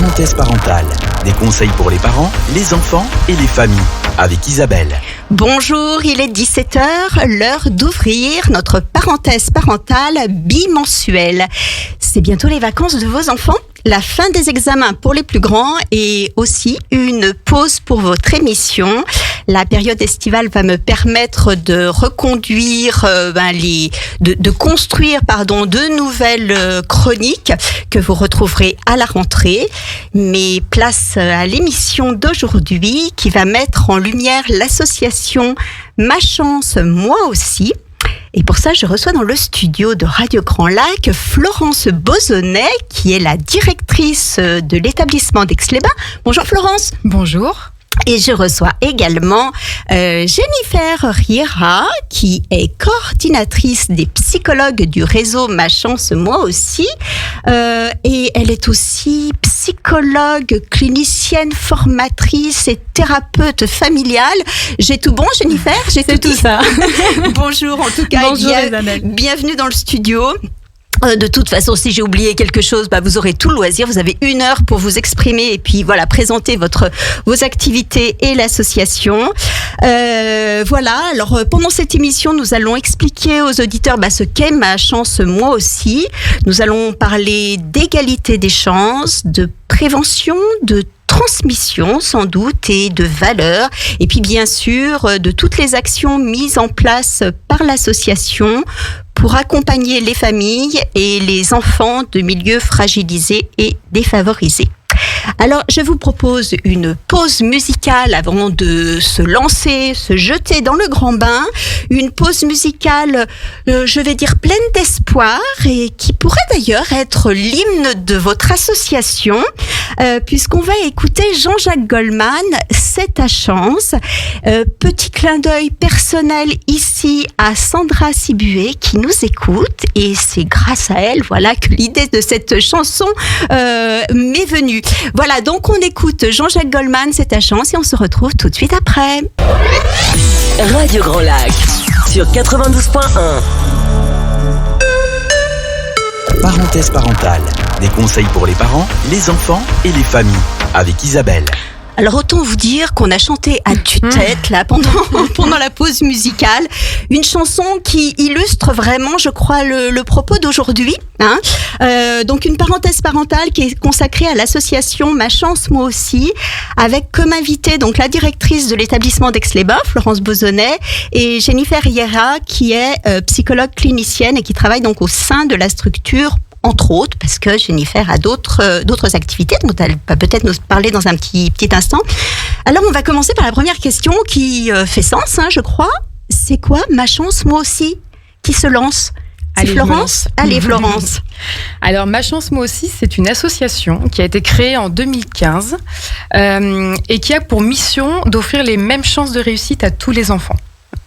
Parenthèse parentale, des conseils pour les parents, les enfants et les familles, avec Isabelle. Bonjour, il est 17h, l'heure d'ouvrir notre parenthèse parentale bimensuelle. C'est bientôt les vacances de vos enfants, la fin des examens pour les plus grands et aussi une pause pour votre émission. La période estivale va me permettre de reconduire, de construire de nouvelles chroniques que vous retrouverez à la rentrée. Mais place à l'émission d'aujourd'hui qui va mettre en lumière l'association Ma Chance, Moi Aussi. Et pour ça, je reçois dans le studio de Radio Grand Lac Florence Bozonnet, qui est la directrice de l'établissement d'Aix-les-Bains. Bonjour Florence. Bonjour. Et je reçois également Jennifer Riera, qui est coordinatrice des psychologues du réseau Ma Chance, Moi Aussi. Et elle est aussi psychologue, clinicienne, formatrice et thérapeute familiale. J'ai tout bon, Jennifer? C'est tout ça. Bonjour, en tout cas. Bonjour, Isabelle. Bienvenue dans le studio. De toute façon, si j'ai oublié quelque chose, vous aurez tout le loisir. Vous avez 1 heure pour vous exprimer et puis présenter vos activités et l'association. Alors pendant cette émission, nous allons expliquer aux auditeurs ce qu'est Ma Chance, Moi Aussi. Nous allons parler d'égalité des chances, de prévention, de transmission sans doute et de valeurs, et puis bien sûr de toutes les actions mises en place par l'association pour accompagner les familles et les enfants de milieux fragilisés et défavorisés. Alors, je vous propose une pause musicale avant de se lancer, se jeter dans le grand bain. Une pause musicale, je vais dire, pleine d'espoir et qui pourrait d'ailleurs être l'hymne de votre association, puisqu'on va écouter Jean-Jacques Goldman, C'est ta chance. Petit clin d'œil personnel ici à Sandra Sibué qui nous écoute, et c'est grâce à elle que l'idée de cette chanson m'est venue. Voilà, donc on écoute Jean-Jacques Goldman, C'est ta chance, et on se retrouve tout de suite après. Radio Grand Lac, sur 92.1. Parenthèse parentale, des conseils pour les parents, les enfants et les familles, avec Isabelle. Alors autant vous dire qu'on a chanté à tue-tête pendant la pause musicale, une chanson qui illustre vraiment, je crois, le propos d'aujourd'hui. Donc une parenthèse parentale qui est consacrée à l'association Ma Chance, Moi Aussi, avec comme invitée donc la directrice de l'établissement d'Aix-les-Bains, Florence Bozonnet, et Jennifer Riera, qui est psychologue clinicienne et qui travaille donc au sein de la structure, entre autres, parce que Jennifer a d'autres activités dont elle va peut-être nous parler dans un petit instant. Alors, on va commencer par la première question qui fait sens, je crois. C'est quoi Ma Chance, Moi Aussi? Qui se lance? C'est Florence? Allez, Florence. Alors, Ma Chance, Moi Aussi, c'est une association qui a été créée en 2015 et qui a pour mission d'offrir les mêmes chances de réussite à tous les enfants,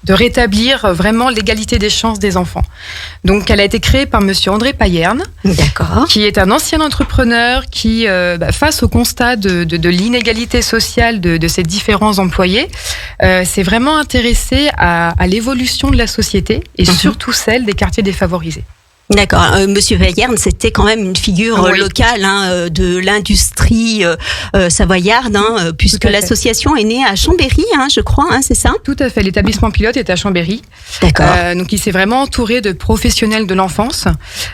de rétablir vraiment l'égalité des chances des enfants. Donc, elle a été créée par monsieur André Payerne, qui est un ancien entrepreneur qui, face au constat de l'inégalité sociale de ses différents employés, s'est vraiment intéressé à l'évolution de la société et surtout celle des quartiers défavorisés. D'accord. Monsieur Payerne, c'était quand même une figure locale de l'industrie savoyarde, puisque l'association est née à Chambéry, je crois, c'est ça? Tout à fait. L'établissement pilote est à Chambéry. D'accord. Donc, il s'est vraiment entouré de professionnels de l'enfance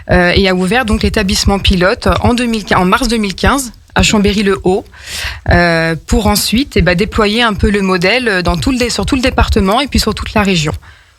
et a ouvert donc l'établissement pilote en mars 2015. À Chambéry-le-Haut, pour ensuite déployer un peu le modèle sur tout le département et puis sur toute la région.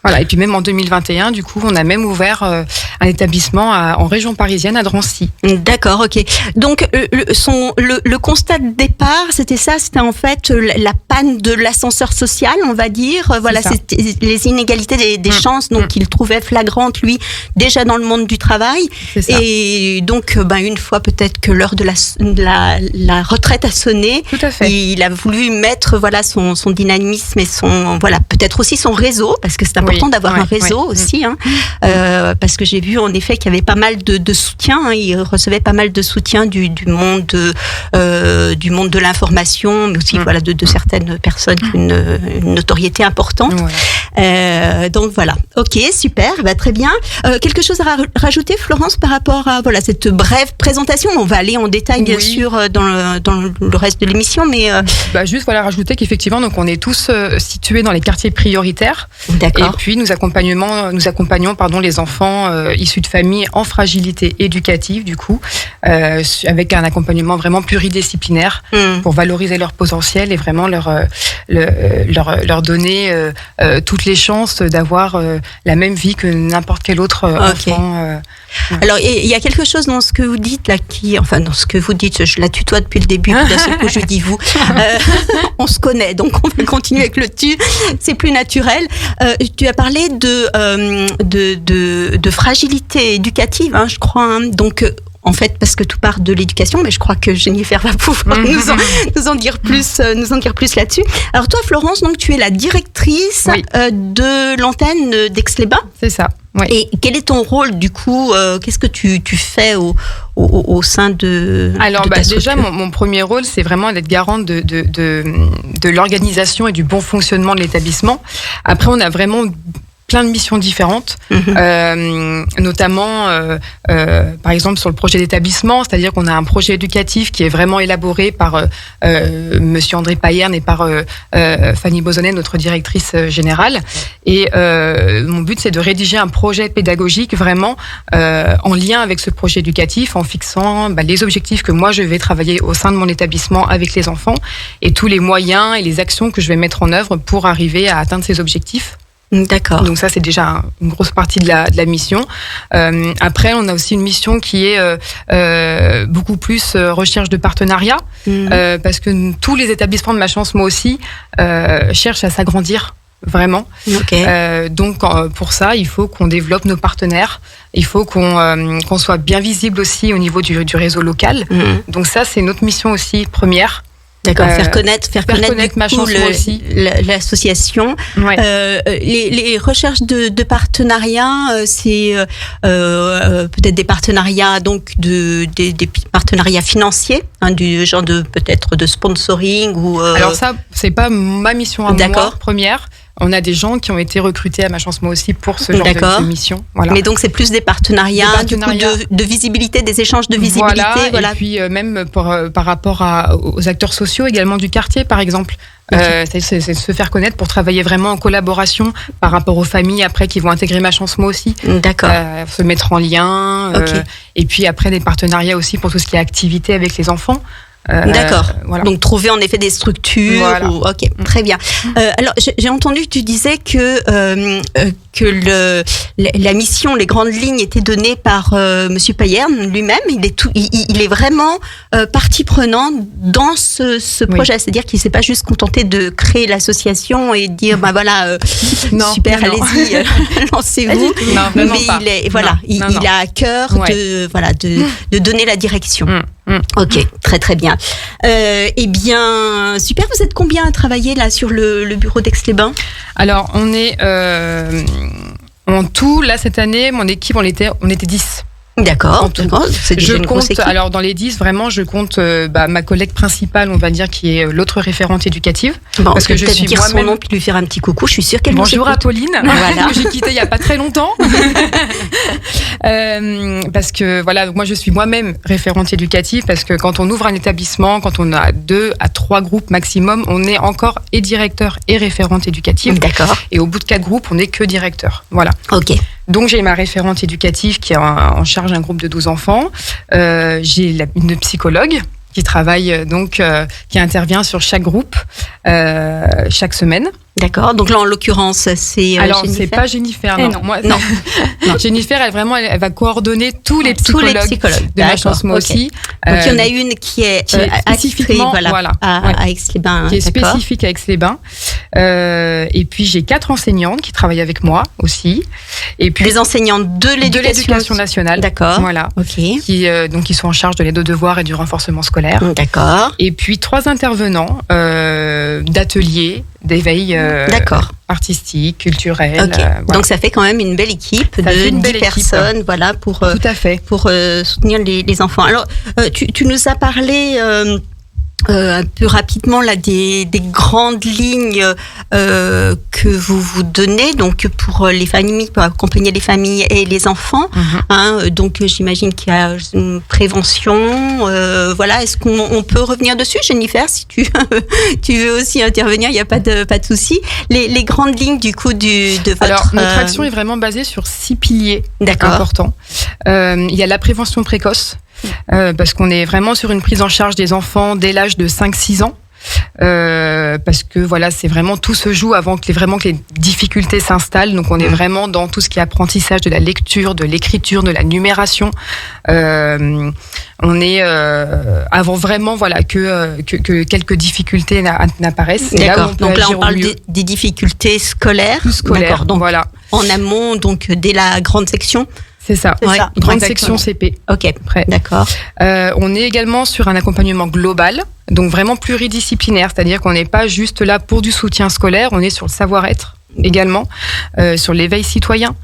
Voilà, et puis même en 2021, du coup, on a même ouvert un établissement en région parisienne, à Drancy. D'accord, ok. Donc, le constat de départ, c'était en fait la panne de l'ascenseur social, on va dire. C'était les inégalités des chances, donc qu'il trouvait flagrantes, lui, déjà dans le monde du travail. Et donc, une fois peut-être que l'heure de la retraite a sonné, il a voulu mettre son dynamisme et peut-être aussi son réseau, parce que c'est important d'avoir un réseau aussi, parce que j'ai vu en effet qu'il y avait pas mal de soutien, il recevait pas mal de soutien du monde de l'information, mais aussi de certaines personnes qui ont une notoriété importante. Donc voilà. Ok, super, très bien. Quelque chose à rajouter, Florence, par rapport à cette brève présentation? On va aller en détail, bien sûr, dans le reste de l'émission, mais juste rajouter qu'effectivement, donc on est tous situés dans les quartiers prioritaires. D'accord. Et puis nous accompagnons les enfants issus de familles en fragilité éducative, du coup, avec un accompagnement vraiment pluridisciplinaire pour valoriser leur potentiel et vraiment leur donner toutes les chances d'avoir la même vie que n'importe quel autre enfant. Alors, il y a quelque chose dans ce que vous dites là dans ce que vous dites, je la tutoie depuis le début, d'un seul coup je dis vous. On se connaît, donc on va continuer avec le tu. C'est plus naturel. Tu as parlé de fragilité éducative, je crois. Donc, en fait, parce que tout part de l'éducation, mais je crois que Jennifer va pouvoir nous en dire plus là-dessus. Alors toi, Florence, donc tu es la directrice de l'antenne d'Aix-les-Bains. C'est ça. Oui. Et quel est ton rôle du coup? Qu'est-ce que tu fais au sein de ta structure? Déjà, mon premier rôle, c'est vraiment d'être garante de l'organisation et du bon fonctionnement de l'établissement. Après, on a vraiment plein de missions différentes, notamment par exemple sur le projet d'établissement, c'est-à-dire qu'on a un projet éducatif qui est vraiment élaboré par Monsieur André Payerne et par Fanny Bozonnet, notre directrice générale. Et mon but, c'est de rédiger un projet pédagogique vraiment en lien avec ce projet éducatif, en fixant les objectifs que moi je vais travailler au sein de mon établissement avec les enfants et tous les moyens et les actions que je vais mettre en œuvre pour arriver à atteindre ces objectifs. D'accord. Donc ça, c'est déjà une grosse partie de la mission. Après, on a aussi une mission qui est beaucoup plus recherche de partenariat, parce que tous les établissements de Ma Chance, moi aussi, cherchent à s'agrandir. Vraiment. Okay. Donc pour ça, il faut qu'on développe nos partenaires. Il faut qu'on soit bien visible aussi au niveau du réseau local. Donc ça, c'est notre mission aussi première. D'accord, faire connaître Ma Chance aussi. L'association. Ouais. Les recherches de partenariats, c'est peut-être des partenariats, donc des partenariats financiers, du genre peut-être de sponsoring ou. Alors ça, c'est pas ma mission à moi première. On a des gens qui ont été recrutés à Ma Chance moi aussi pour ce genre de mission. Voilà. Mais donc c'est plus des partenariats, du coup, de visibilité, des échanges de visibilité. Voilà. Et puis même par rapport aux acteurs sociaux également du quartier, par exemple. C'est se faire connaître pour travailler vraiment en collaboration par rapport aux familles après qui vont intégrer Ma Chance moi aussi. D'accord. Se mettre en lien. Et puis après des partenariats aussi pour tout ce qui est activité avec les enfants. D'accord. Voilà. Donc trouver en effet des structures. Voilà. Ok, très bien. Alors j'ai entendu que tu disais que la mission, les grandes lignes étaient données par Monsieur Payerne lui-même. Il est vraiment partie prenante dans ce projet. C'est-à-dire qu'il ne s'est pas juste contenté de créer l'association et dire non, super, allez-y, lancez-vous. Non, vraiment mais pas. Il a à cœur de donner la direction. Ok, très très bien. Eh bien, super. Vous êtes combien à travailler là sur le bureau d'Aix-les-Bains? Alors, on est en tout là cette année, mon équipe, on était 10. D'accord. C'est déjà une grosse équipe. Alors dans les 10, vraiment, je compte ma collègue principale, on va dire, qui est l'autre référente éducative. Bon, parce que je suis dire son nom puis lui faire un petit coucou. Je suis sûre qu'elle nous écoute. Bonjour à Pauline, voilà. que j'ai quittée il y a pas très longtemps. Parce que voilà, donc moi je suis moi-même référente éducative parce que quand on ouvre un établissement, quand on a 2 à 3 groupes maximum, on est encore et directeur et référente éducative. D'accord. Et au bout de 4 groupes, on n'est que directeur. Voilà. Ok. Donc j'ai ma référente éducative qui est en charge d'un groupe de 12 enfants. J'ai une psychologue qui travaille qui intervient sur chaque groupe chaque semaine. D'accord. Donc là, en l'occurrence, c'est alors Jennifer. c'est pas Jennifer, non. Moi, non. Jennifer, elle va coordonner tous les psychologues de Ma Chance moi aussi. Donc il y en a une qui est spécifiquement à Aix-les-Bains, qui est spécifique à Aix-les-Bains. Et puis j'ai 4 enseignantes qui travaillent avec moi aussi. Et puis les enseignantes de l'éducation nationale. D'accord. Voilà. Ok. Qui sont en charge de l'aide aux devoirs et du renforcement scolaire. D'accord. Et puis 3 intervenants d'ateliers d'éveil artistique, culturel. Okay. Donc ça fait quand même une belle équipe de 10 personnes, pour tout à fait. Pour soutenir les enfants. Alors tu nous as parlé un peu rapidement là des grandes lignes que vous donnez donc pour les familles, pour accompagner les familles et les enfants. Donc j'imagine qu'il y a une prévention. Voilà, est-ce qu'on peut revenir dessus, Jennifer, si tu veux aussi intervenir, il n'y a pas de souci. Les grandes lignes du coup de votre. Alors notre action est vraiment basée sur 6 piliers importants. Il y a la prévention précoce. Parce qu'on est vraiment sur une prise en charge des enfants dès l'âge de 5-6 ans. Parce que voilà, c'est vraiment tout se joue avant que les difficultés s'installent. Donc on est vraiment dans tout ce qui est apprentissage de la lecture, de l'écriture, de la numération. On est avant vraiment que quelques difficultés n'apparaissent. D'accord. Donc là on parle des difficultés scolaires. Scolaires. Donc voilà. En amont, donc dès la grande section. C'est ça. Grande section CP. Ok. Prêt. D'accord. On est également sur un accompagnement global, donc vraiment pluridisciplinaire, c'est-à-dire qu'on n'est pas juste là pour du soutien scolaire, on est sur le savoir-être également, sur l'éveil citoyen.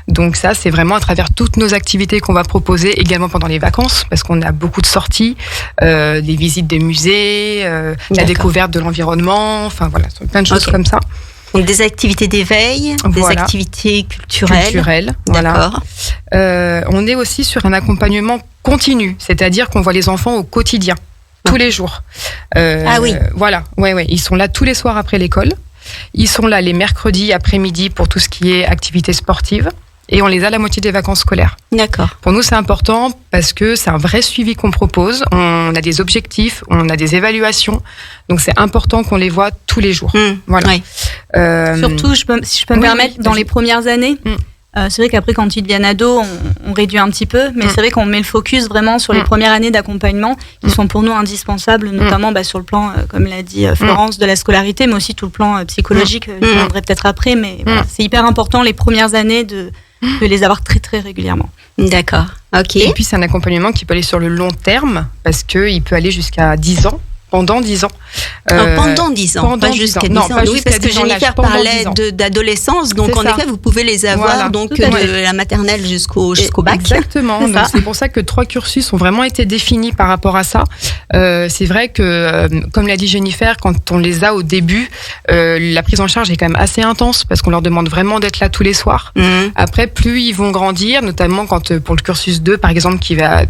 Donc ça, c'est vraiment à travers toutes nos activités qu'on va proposer également pendant les vacances, parce qu'on a beaucoup de sorties, des visites des musées, la découverte de l'environnement, enfin voilà, plein de choses comme ça. Donc des activités d'éveil, des activités culturelles. D'accord. On est aussi sur un accompagnement continu, c'est-à-dire qu'on voit les enfants au quotidien, tous les jours. Ah oui. Voilà, ouais. Ils sont là tous les soirs après l'école. Ils sont là les mercredis après-midi pour tout ce qui est activités sportives. Et on les a la moitié des vacances scolaires. D'accord. Pour nous, c'est important parce que c'est un vrai suivi qu'on propose. On a des objectifs, on a des évaluations. Donc, c'est important qu'on les voit tous les jours. Voilà. Oui. Surtout, si je peux me permettre, dans les premières années, c'est vrai qu'après, quand ils deviennent ados, on réduit un petit peu. Mais c'est vrai qu'on met le focus vraiment sur les premières années d'accompagnement qui sont pour nous indispensables, notamment sur le plan, comme l'a dit Florence, de la scolarité, mais aussi tout le plan psychologique. Je viendrai peut-être après, mais voilà, c'est hyper important les premières années de les avoir très très régulièrement. D'accord, ok. Et puis c'est un accompagnement qui peut aller sur le long terme, parce qu'il peut aller jusqu'à 10 ans. Pendant 10 ans. Pendant 10 ans, pas jusqu'à 10 ans. Oui, parce que Jennifer parlait d'adolescence, donc en effet, vous pouvez les avoir de la maternelle jusqu'au bac. Exactement, donc c'est pour ça que 3 cursus ont vraiment été définis par rapport à ça. C'est vrai que, comme l'a dit Jennifer, quand on les a au début, la prise en charge est quand même assez intense, parce qu'on leur demande vraiment d'être là tous les soirs. Après, plus ils vont grandir, notamment quand pour le cursus 2, par exemple, qui va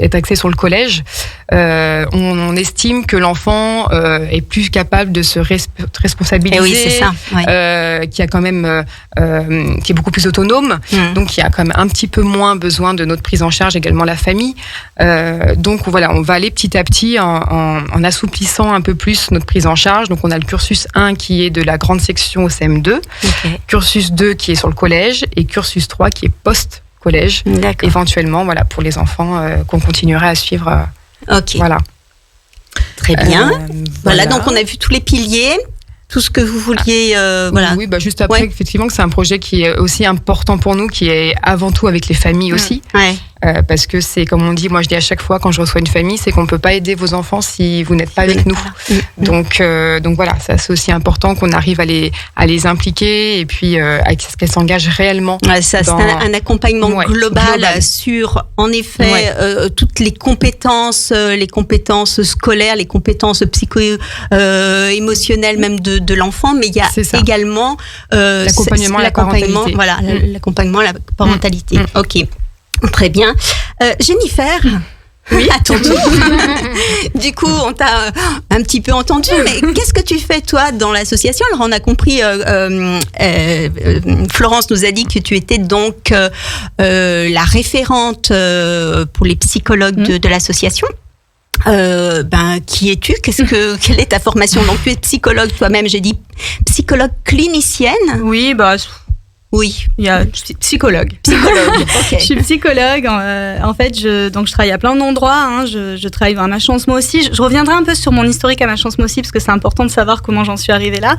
être axé sur le collège, on estime que l'enfant est plus capable de se responsabiliser, oui, c'est ça, qui a quand même, qui est beaucoup plus autonome, donc qui a quand même un petit peu moins besoin de notre prise en charge, également la famille. Donc voilà, on va aller petit à petit en assouplissant un peu plus notre prise en charge. Donc on a le cursus 1 qui est de la grande section au CM2, cursus 2 qui est sur le collège et cursus 3 qui est post-collège, éventuellement, voilà, pour les enfants qu'on continuerait à suivre. Voilà. Très bien. Voilà, donc on a vu tous les piliers, tout ce que vous vouliez. Voilà. Oui, juste après, effectivement, que c'est un projet qui est aussi important pour nous, qui est avant tout avec les familles aussi. Parce que c'est, comme on dit, moi je dis à chaque fois quand je reçois une famille, c'est qu'on ne peut pas aider vos enfants si vous n'êtes pas avec nous. Donc voilà, ça c'est aussi important qu'on arrive à les impliquer et puis qu'elles s'engagent réellement. C'est un accompagnement global sur, en effet, toutes les compétences scolaires, les compétences psycho-émotionnelles même de l'enfant, mais il y a également l'accompagnement à la parentalité. Voilà, l'accompagnement à la parentalité. Ok. Très bien. Jennifer, à ton tour. Du coup, on t'a un petit peu entendu, mais qu'est-ce que tu fais, toi, dans l'association? Alors, on a compris, Florence nous a dit que tu étais donc la référente pour les psychologues de l'association. Qui es-tu? Quelle est ta formation? Donc, tu es psychologue toi-même, j'ai dit psychologue clinicienne. Oui, oui, il y a psychologue. Okay. Je suis psychologue. En fait, je travaille à plein d'endroits. Je travaille à Ma Chance Moi Aussi. Je reviendrai un peu sur mon historique à Ma Chance Moi Aussi parce que c'est important de savoir comment j'en suis arrivée là.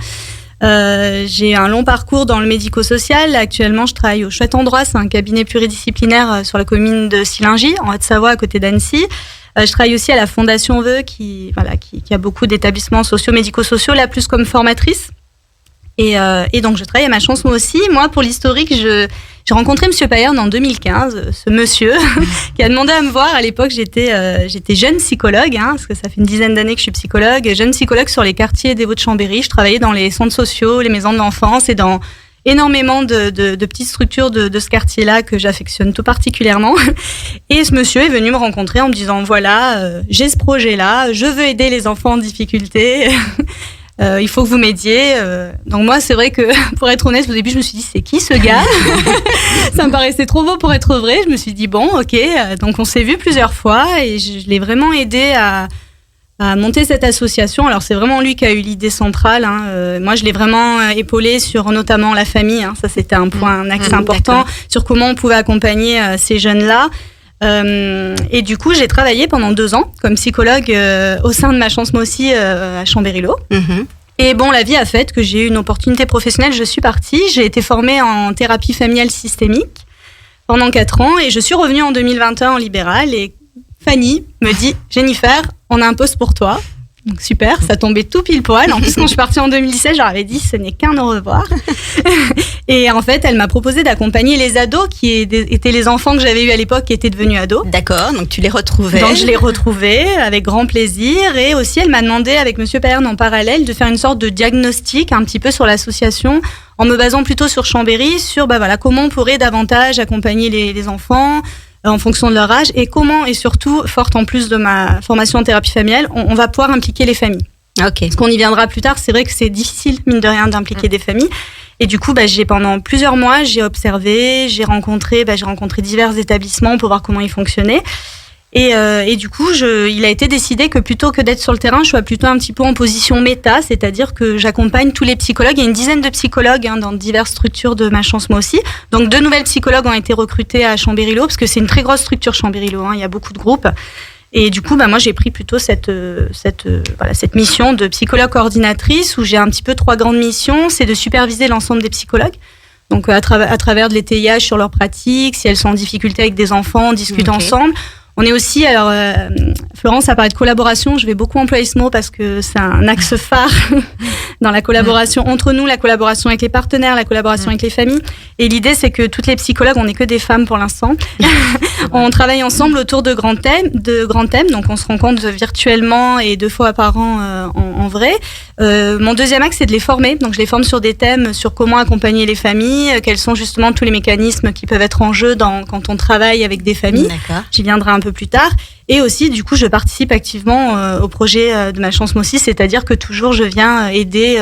J'ai un long parcours dans le médico-social. Actuellement, je travaille au Chouette Endroit. C'est un cabinet pluridisciplinaire sur la commune de Sillingy, en Haute-Savoie, à côté d'Annecy. Je travaille aussi à la Fondation Vœux, qui a beaucoup d'établissements sociaux, médico-sociaux, là plus comme formatrice. Et donc je travaille à ma chance moi aussi. Moi, pour l'historique, j'ai rencontré Monsieur Payerne en 2015, ce monsieur qui a demandé à me voir. À l'époque, j'étais jeune psychologue, parce que ça fait une dizaine d'années que je suis psychologue, jeune psychologue sur les quartiers des Vaux-de-Chambéry. Je travaillais dans les centres sociaux, les maisons de l'enfance et dans énormément de petites structures de ce quartier-là que j'affectionne tout particulièrement. Et ce monsieur est venu me rencontrer en me disant, voilà, j'ai ce projet-là, je veux aider les enfants en difficulté. Il faut que vous m'aidiez. Donc moi, c'est vrai que, pour être honnête, au début, je me suis dit, c'est qui ce gars? Ça me paraissait trop beau pour être vrai. Je me suis dit, bon, ok. Donc on s'est vu plusieurs fois et je l'ai vraiment aidé à monter cette association. Alors c'est vraiment lui qui a eu l'idée centrale. Moi, je l'ai vraiment épaulé sur notamment la famille. Ça, c'était un axe important sur comment on pouvait accompagner ces jeunes-là. Et du coup, j'ai travaillé pendant 2 ans comme psychologue au sein de ma chance moi aussi à Chambéry-Lô. Et bon, la vie a fait que j'ai eu une opportunité professionnelle. Je suis partie. J'ai été formée en thérapie familiale systémique pendant 4 ans et je suis revenue en 2021 en libéral. Et Fanny me dit, Jennifer, on a un poste pour toi. Donc super, ça tombait tout pile poil. En plus, quand je suis partie en 2017, je leur avais dit, ce n'est qu'un au revoir. Et en fait, elle m'a proposé d'accompagner les ados qui étaient les enfants que j'avais eus à l'époque qui étaient devenus ados. D'accord, donc tu les retrouvais. Donc je les retrouvais avec grand plaisir. Et aussi, elle m'a demandé, avec Monsieur Payerne en parallèle, de faire une sorte de diagnostic un petit peu sur l'association, en me basant plutôt sur Chambéry, sur comment on pourrait davantage accompagner les enfants, en fonction de leur âge, et comment, et surtout, forte en plus de ma formation en thérapie familiale, on va pouvoir impliquer les familles. Okay. Parce qu'on y viendra plus tard, c'est vrai que c'est difficile, mine de rien, d'impliquer des familles. Et du coup, pendant plusieurs mois, j'ai observé, j'ai rencontré divers établissements pour voir comment ils fonctionnaient. Et du coup, il a été décidé que plutôt que d'être sur le terrain, je sois plutôt un petit peu en position méta, c'est-à-dire que j'accompagne tous les psychologues. Il y a une dizaine de psychologues dans diverses structures de ma chance moi aussi. Donc 2 nouvelles psychologues ont été recrutées à Chambéry-Lô, parce que c'est une très grosse structure Chambéry-Lô, il y a beaucoup de groupes. Et du coup, moi, j'ai pris plutôt cette mission de psychologue coordinatrice, où j'ai un petit peu 3 grandes missions. C'est de superviser l'ensemble des psychologues. Donc à travers de l'étayage sur leurs pratiques, si elles sont en difficulté avec des enfants, on discute ensemble. On est aussi, Florence a parlé de collaboration, je vais beaucoup employer ce mot parce que c'est un axe phare dans la collaboration entre nous, la collaboration avec les partenaires, la collaboration avec les familles. Et l'idée, c'est que toutes les psychologues, on n'est que des femmes pour l'instant, on travaille ensemble autour de grands thèmes, donc on se rencontre virtuellement et 2 fois par an en vrai. Mon deuxième axe, c'est de les former, donc je les forme sur des thèmes, sur comment accompagner les familles, quels sont justement tous les mécanismes qui peuvent être en jeu quand on travaille avec des familles. D'accord. J'y viendrai un peu plus tard. Et aussi, du coup, je participe activement au projet de ma chance moi aussi, c'est-à-dire que toujours je viens aider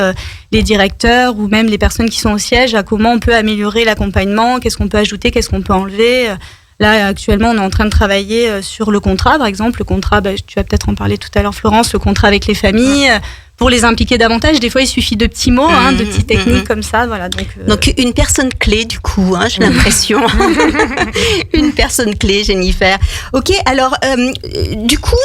les directeurs ou même les personnes qui sont au siège à comment on peut améliorer l'accompagnement, qu'est-ce qu'on peut ajouter, qu'est-ce qu'on peut enlever. Là, actuellement, on est en train de travailler sur le contrat, par exemple. Le contrat, tu vas peut-être en parler tout à l'heure, Florence, le contrat avec les familles. Pour les impliquer davantage, des fois, il suffit de petits mots, de petites techniques comme ça. Voilà, donc, une personne clé, du coup, j'ai l'impression. Une personne clé, Jennifer. Ok, alors, du coup,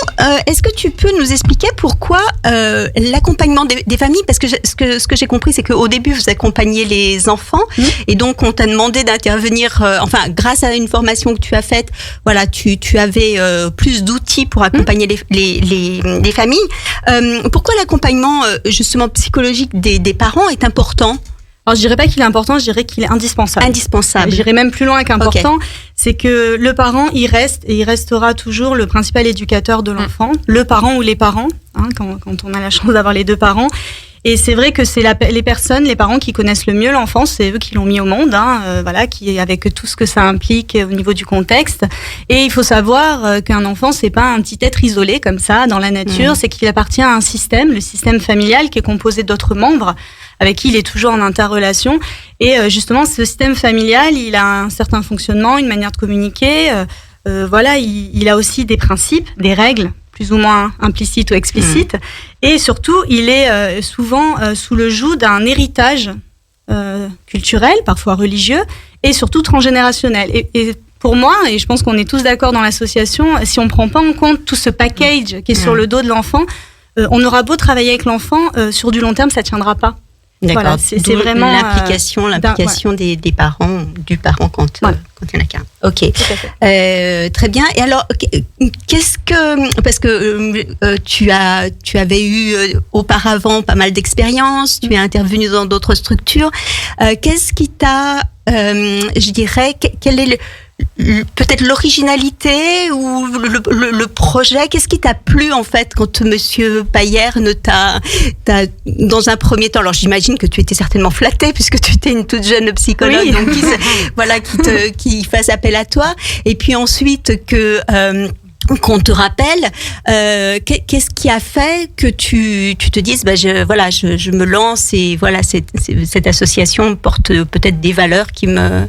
est-ce que tu peux nous expliquer pourquoi l'accompagnement des familles, parce que ce que j'ai compris, c'est qu'au début, vous accompagnez les enfants, et donc, on t'a demandé d'intervenir, grâce à une formation que tu as faite, voilà, tu avais plus d'outils pour accompagner les familles. Pourquoi l'accompagnement justement psychologique des parents est important? Alors je dirais pas qu'il est important, je dirais qu'il est indispensable. Indispensable. J'irais même plus loin qu'important. Okay. C'est que le parent, il reste et il restera toujours le principal éducateur de l'enfant, le parent ou les parents, quand on a la chance d'avoir les 2 parents. Et c'est vrai que c'est les parents qui connaissent le mieux l'enfant, c'est eux qui l'ont mis au monde, qui avec tout ce que ça implique au niveau du contexte. Et il faut savoir qu'un enfant, c'est pas un petit être isolé comme ça dans la nature, c'est qu'il appartient à un système, le système familial, qui est composé d'autres membres avec qui il est toujours en interrelation. Et justement, ce système familial, il a un certain fonctionnement, une manière de communiquer. Il a aussi des principes, des règles, plus ou moins implicites ou explicites. Et surtout, il est souvent sous le joug d'un héritage culturel, parfois religieux, et surtout transgénérationnel. Et pour moi, et je pense qu'on est tous d'accord dans l'association, si on ne prend pas en compte tout ce package qui est sur le dos de l'enfant, on aura beau travailler avec l'enfant, sur du long terme, ça ne tiendra pas. D'accord. Voilà, c'est vraiment l'implication des parents, du parent quand il y en a qu'un. Ok. Très bien. Et alors, parce que tu avais eu auparavant pas mal d'expériences, tu es intervenu dans d'autres structures. Qu'est-ce qui t'a, je dirais, quel est peut-être l'originalité ou le projet, qu'est-ce qui t'a plu en fait quand Monsieur Payerne t'a dans un premier temps, alors j'imagine que tu étais certainement flattée puisque tu étais une toute jeune psychologue, donc qui fasse appel à toi, et puis ensuite qu'on te rappelle, qu'est-ce qui a fait que tu te dises je me lance et voilà cette association porte peut-être des valeurs qui me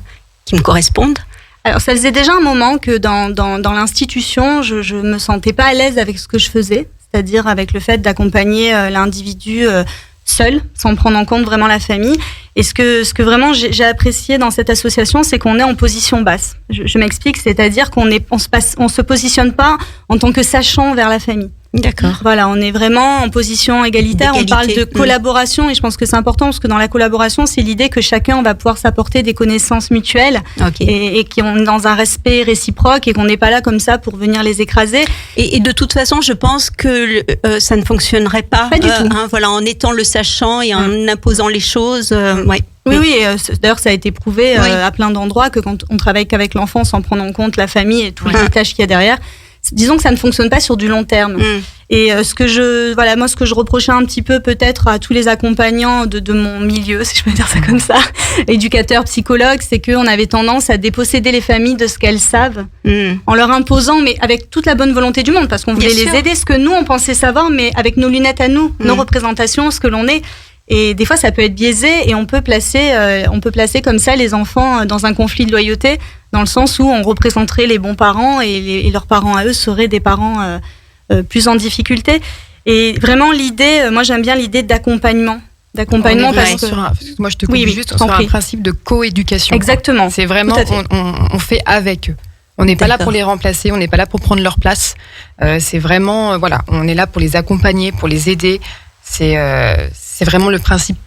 correspondent. Alors ça faisait déjà un moment que dans l'institution, je me sentais pas à l'aise avec ce que je faisais, c'est-à-dire avec le fait d'accompagner l'individu seul, sans prendre en compte vraiment la famille. Et ce que vraiment j'ai apprécié dans cette association, c'est qu'on est en position basse. Je m'explique, c'est-à-dire qu'on se positionne pas en tant que sachant vers la famille. D'accord. Voilà, on est vraiment en position égalitaire. On parle de collaboration et je pense que c'est important parce que dans la collaboration, c'est l'idée que chacun va pouvoir s'apporter des connaissances mutuelles et qu'on est dans un respect réciproque et qu'on n'est pas là comme ça pour venir les écraser. Et de toute façon, je pense que ça ne fonctionnerait pas. Pas du tout. En étant le sachant et en imposant les choses. Oui, d'ailleurs ça a été prouvé à plein d'endroits que quand on travaille qu'avec l'enfant sans prendre en compte la famille et tous les tâches qu'il y a derrière, disons que ça ne fonctionne pas sur du long terme. Et ce que je reprochais un petit peu peut-être à tous les accompagnants de mon milieu, si je peux dire ça comme ça, éducateurs, psychologues, c'est qu'on avait tendance à déposséder les familles de ce qu'elles savent, en leur imposant, mais avec toute la bonne volonté du monde, parce qu'on voulait les aider, ce que nous on pensait savoir, mais avec nos lunettes à nous, nos représentations, ce que l'on est. Et des fois, ça peut être biaisé et on peut placer comme ça les enfants dans un conflit de loyauté, dans le sens où on représenterait les bons parents et leurs parents à eux seraient des parents plus en difficulté. Et vraiment l'idée, moi j'aime bien l'idée d'accompagnement. Parce que moi je te coupe juste sur un principe de coéducation. Exactement. C'est vraiment on fait avec eux. On n'est pas là pour les remplacer, on n'est pas là pour prendre leur place. C'est vraiment on est là pour les accompagner, pour les aider. C'est vraiment le principe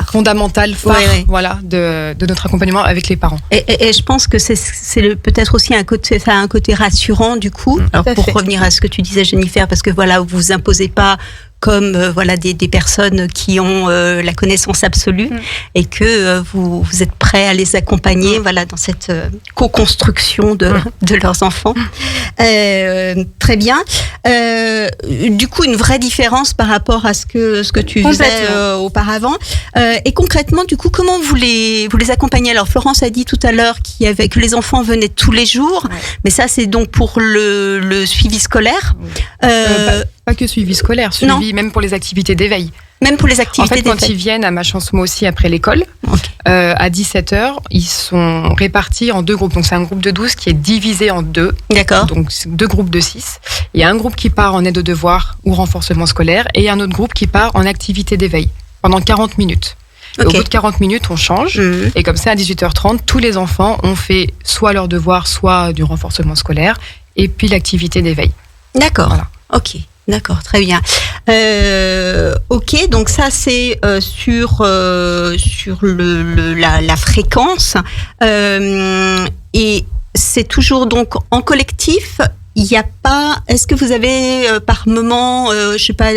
fondamental de notre accompagnement avec les parents. Et je pense que c'est peut-être aussi un côté rassurant du coup. Alors pour revenir à ce que tu disais Jennifer, parce que vous imposez pas comme des personnes qui ont la connaissance absolue et que vous êtes prêts à les accompagner dans cette co-construction de leurs enfants. Très bien. Du coup, une vraie différence par rapport à ce que tu faisais auparavant. Et concrètement, du coup, comment vous les accompagnez? Alors, Florence a dit tout à l'heure que les enfants venaient tous les jours, mais ça, c'est donc pour le suivi scolaire. Pas que suivi scolaire, suivi même pour les activités d'éveil. Même pour les activités d'éveil. En fait, quand ils viennent à Ma Chance Moi Aussi après l'école, à 17h, ils sont répartis en 2 groupes. Donc, c'est un groupe de 12 qui est divisé en 2. D'accord. Donc, 2 groupes de 6. Il y a un groupe qui part en aide aux devoirs ou renforcement scolaire et un autre groupe qui part en activité d'éveil pendant 40 minutes. Au bout de 40 minutes, on change. Et comme ça, à 18h30, tous les enfants ont fait soit leurs devoirs, soit du renforcement scolaire et puis l'activité d'éveil. D'accord. Voilà. Ok. D'accord, très bien. Ok, donc ça c'est sur la fréquence et c'est toujours donc en collectif. Il n'y a pas. Est-ce que vous avez par moment, je sais pas,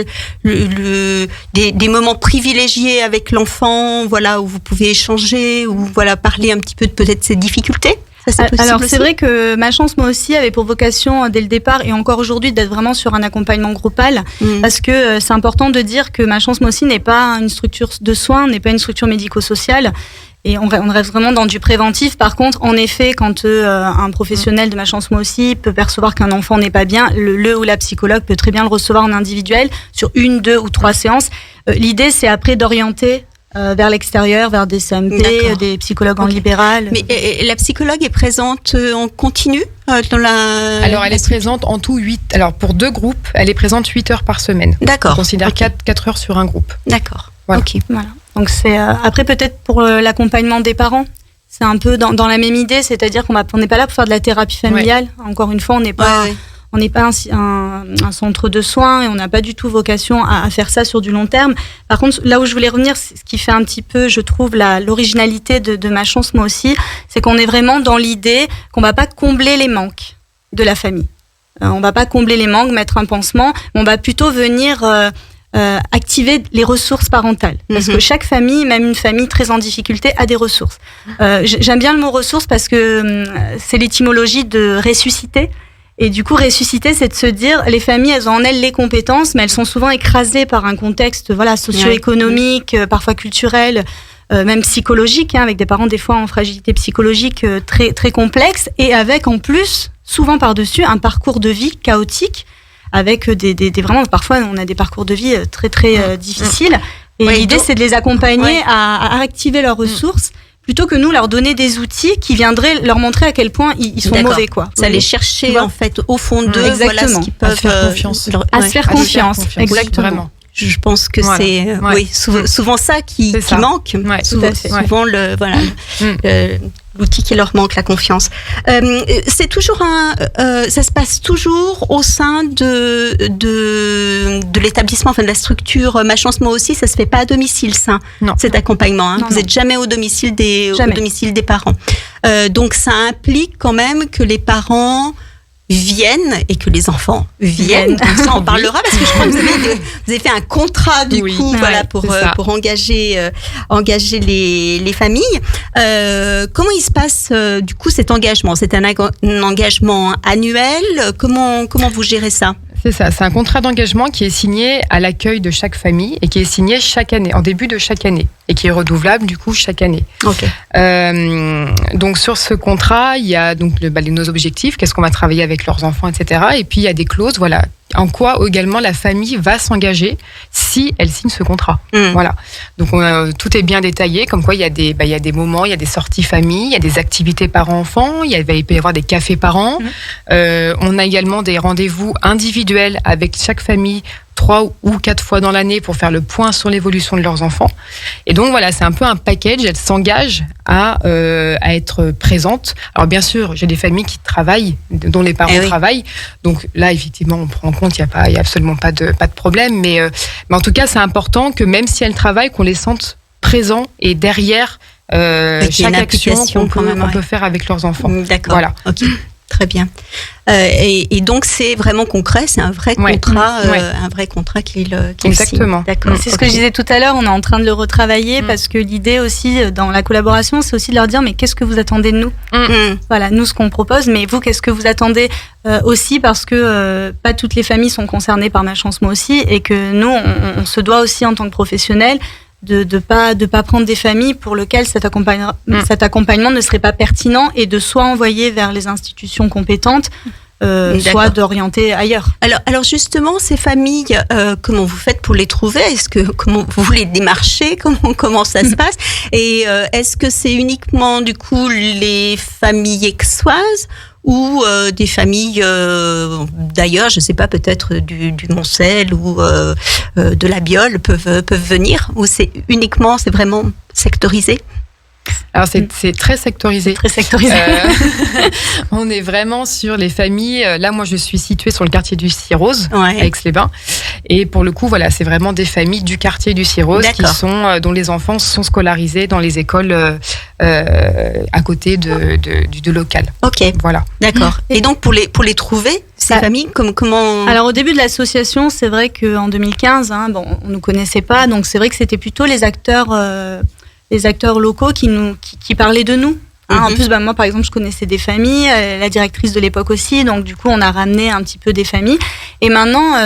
des moments privilégiés avec l'enfant, où vous pouvez échanger ou parler un petit peu de peut-être ses difficultés? Alors c'est vrai que Ma Chance Moi Aussi avait pour vocation dès le départ et encore aujourd'hui d'être vraiment sur un accompagnement groupal parce que c'est important de dire que Ma Chance Moi Aussi n'est pas une structure de soins, n'est pas une structure médico-sociale et on reste vraiment dans du préventif. Par contre, en effet, quand un professionnel de Ma Chance Moi Aussi peut percevoir qu'un enfant n'est pas bien, le ou la psychologue peut très bien le recevoir en individuel sur 1, 2 ou 3 séances. L'idée c'est après d'orienter vers l'extérieur, vers des CMP, des psychologues en libéral. Mais la psychologue est présente en continu dans la... Alors, elle est présente en tout 8... Alors, pour 2 groupes, elle est présente 8 heures par semaine. D'accord. On considère 4 heures sur un groupe. D'accord. Voilà. Ok. Voilà. Donc, c'est... après, peut-être pour l'accompagnement des parents, c'est un peu dans la même idée, c'est-à-dire qu'on n'est pas là pour faire de la thérapie familiale. Encore une fois, on n'est pas... on n'est pas un centre de soins et on n'a pas du tout vocation à faire ça sur du long terme. Par contre, là où je voulais revenir, c'est ce qui fait un petit peu, je trouve, l'originalité de Ma Chance Moi Aussi, c'est qu'on est vraiment dans l'idée qu'on va pas combler les manques de la famille. On va pas combler les manques, mettre un pansement, on va plutôt venir activer les ressources parentales. Parce que chaque famille, même une famille très en difficulté, a des ressources. J'aime bien le mot ressources parce que c'est l'étymologie de ressusciter. Et du coup, ressusciter, c'est de se dire, les familles, elles ont en elles les compétences, mais elles sont souvent écrasées par un contexte, socio-économique, parfois culturel, même psychologique, avec des parents des fois en fragilité psychologique très très complexe, et avec en plus, souvent par-dessus, un parcours de vie chaotique, avec des vraiment, parfois on a des parcours de vie très très difficiles. Et l'idée, c'est de les accompagner à activer leurs ressources, plutôt que nous leur donner des outils qui viendraient leur montrer à quel point ils sont mauvais, quoi. Ça les chercher en fait au fond d'eux, voilà ce qu'ils peuvent à se faire confiance. À se faire confiance. Exactement. Vraiment. Je pense que c'est souvent ça qui manque. Souvent l'outil qui leur manque, la confiance. C'est toujours ça se passe toujours au sein de l'établissement, enfin de la structure Ma Chance Moi Aussi. Ça se fait pas à domicile, ça. Non. Cet accompagnement. Vous êtes jamais au domicile des parents. Donc ça implique quand même que les parents viennent et que les enfants viennent. Ça, on parlera parce que je crois que vous avez fait un contrat pour engager les familles. Comment il se passe du coup cet engagement? C'est un engagement annuel. Comment vous gérez ça? C'est ça, c'est un contrat d'engagement qui est signé à l'accueil de chaque famille et qui est signé chaque année, en début de chaque année, et qui est renouvelable du coup chaque année. Okay. Donc sur ce contrat, il y a donc nos objectifs, qu'est-ce qu'on va travailler avec leurs enfants, etc. Et puis il y a des clauses, en quoi également la famille va s'engager si elle signe ce contrat. Voilà. Donc tout est bien détaillé, comme quoi il y a des moments, il y a des sorties famille, il y a des activités parents-enfants, il peut y avoir des cafés parents. On a également des rendez-vous individuels avec chaque famille 3 ou 4 fois dans l'année pour faire le point sur l'évolution de leurs enfants. Et donc voilà, c'est un peu un package. Elles s'engagent à être présentes. Alors bien sûr, j'ai des familles qui travaillent, dont les parents travaillent. Donc là, effectivement, on prend en compte, il y a absolument pas de problème. Mais en tout cas, c'est important que même si elles travaillent, qu'on les sente présents et derrière chaque action qu'on peut faire avec leurs enfants. D'accord. Voilà. Ok. Très bien. Et donc c'est vraiment concret, c'est un vrai contrat, un vrai contrat qu'il Exactement. signe. D'accord. C'est ce que je disais tout à l'heure. On est en train de le retravailler parce que l'idée aussi dans la collaboration, c'est aussi de leur dire mais qu'est-ce que vous attendez de nous Voilà, nous ce qu'on propose, mais vous qu'est-ce que vous attendez aussi, parce que pas toutes les familles sont concernées par Ma Chance Moi Aussi, et que nous on se doit aussi en tant que professionnels de pas prendre des familles pour lesquelles cet accompagnement ne serait pas pertinent, et de soit envoyer vers les institutions compétentes, soit d'orienter ailleurs. Alors justement, ces familles, comment vous faites pour les trouver? Comment vous les démarchez? Comment ça se passe? Et est-ce que c'est uniquement du coup les familles aixoises ou des familles d'ailleurs, je sais pas, peut-être du Moncel ou de la Biole peuvent venir, ou c'est vraiment sectorisé? Alors c'est très sectorisé. Très sectorisé. On est vraiment sur les familles. Là, moi, je suis située sur le quartier du Cirrose, à Aix-les-Bains, et pour le coup, voilà, c'est vraiment des familles du quartier du Cirrose dont les enfants sont scolarisés dans les écoles à côté du local. Ok. Voilà. D'accord. Et donc pour les trouver, ces familles, comment? Alors au début de l'association, c'est vrai qu'en 2015, on nous connaissait pas, donc c'est vrai que c'était plutôt les acteurs locaux qui parlaient de nous. En plus, moi, par exemple, je connaissais des familles, la directrice de l'époque aussi, donc du coup, on a ramené un petit peu des familles. Et maintenant,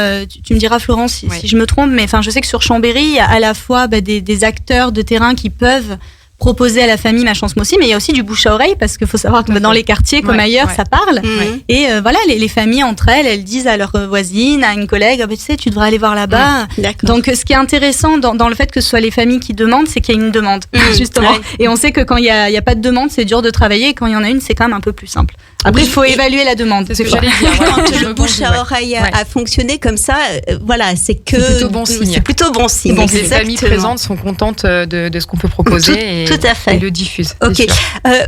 tu me diras, Florence, si je me trompe, mais je sais que sur Chambéry, il y a à la fois des acteurs de terrain qui peuvent proposer à la famille Ma Chance Moi Aussi, mais il y a aussi du bouche à oreille, parce qu'il faut savoir que dans les quartiers comme ailleurs, ça parle. Et voilà, les familles entre elles disent à leur voisine, à une collègue, tu sais, tu devrais aller voir là-bas. Donc ce qui est intéressant dans le fait que ce soit les familles qui demandent, c'est qu'il y a une demande, justement. Et on sait que quand il y a pas de demande, c'est dur de travailler, et quand il y en a une, c'est quand même un peu plus simple. Après, il faut évaluer la demande. C'est ce que j'allais dire. Quand le bouche à oreille a fonctionné comme ça, voilà, c'est plutôt bon signe. C'est plutôt bon signe. Donc les familles présentes sont contentes de ce qu'on peut proposer tout à fait. Et le diffusent. Ok.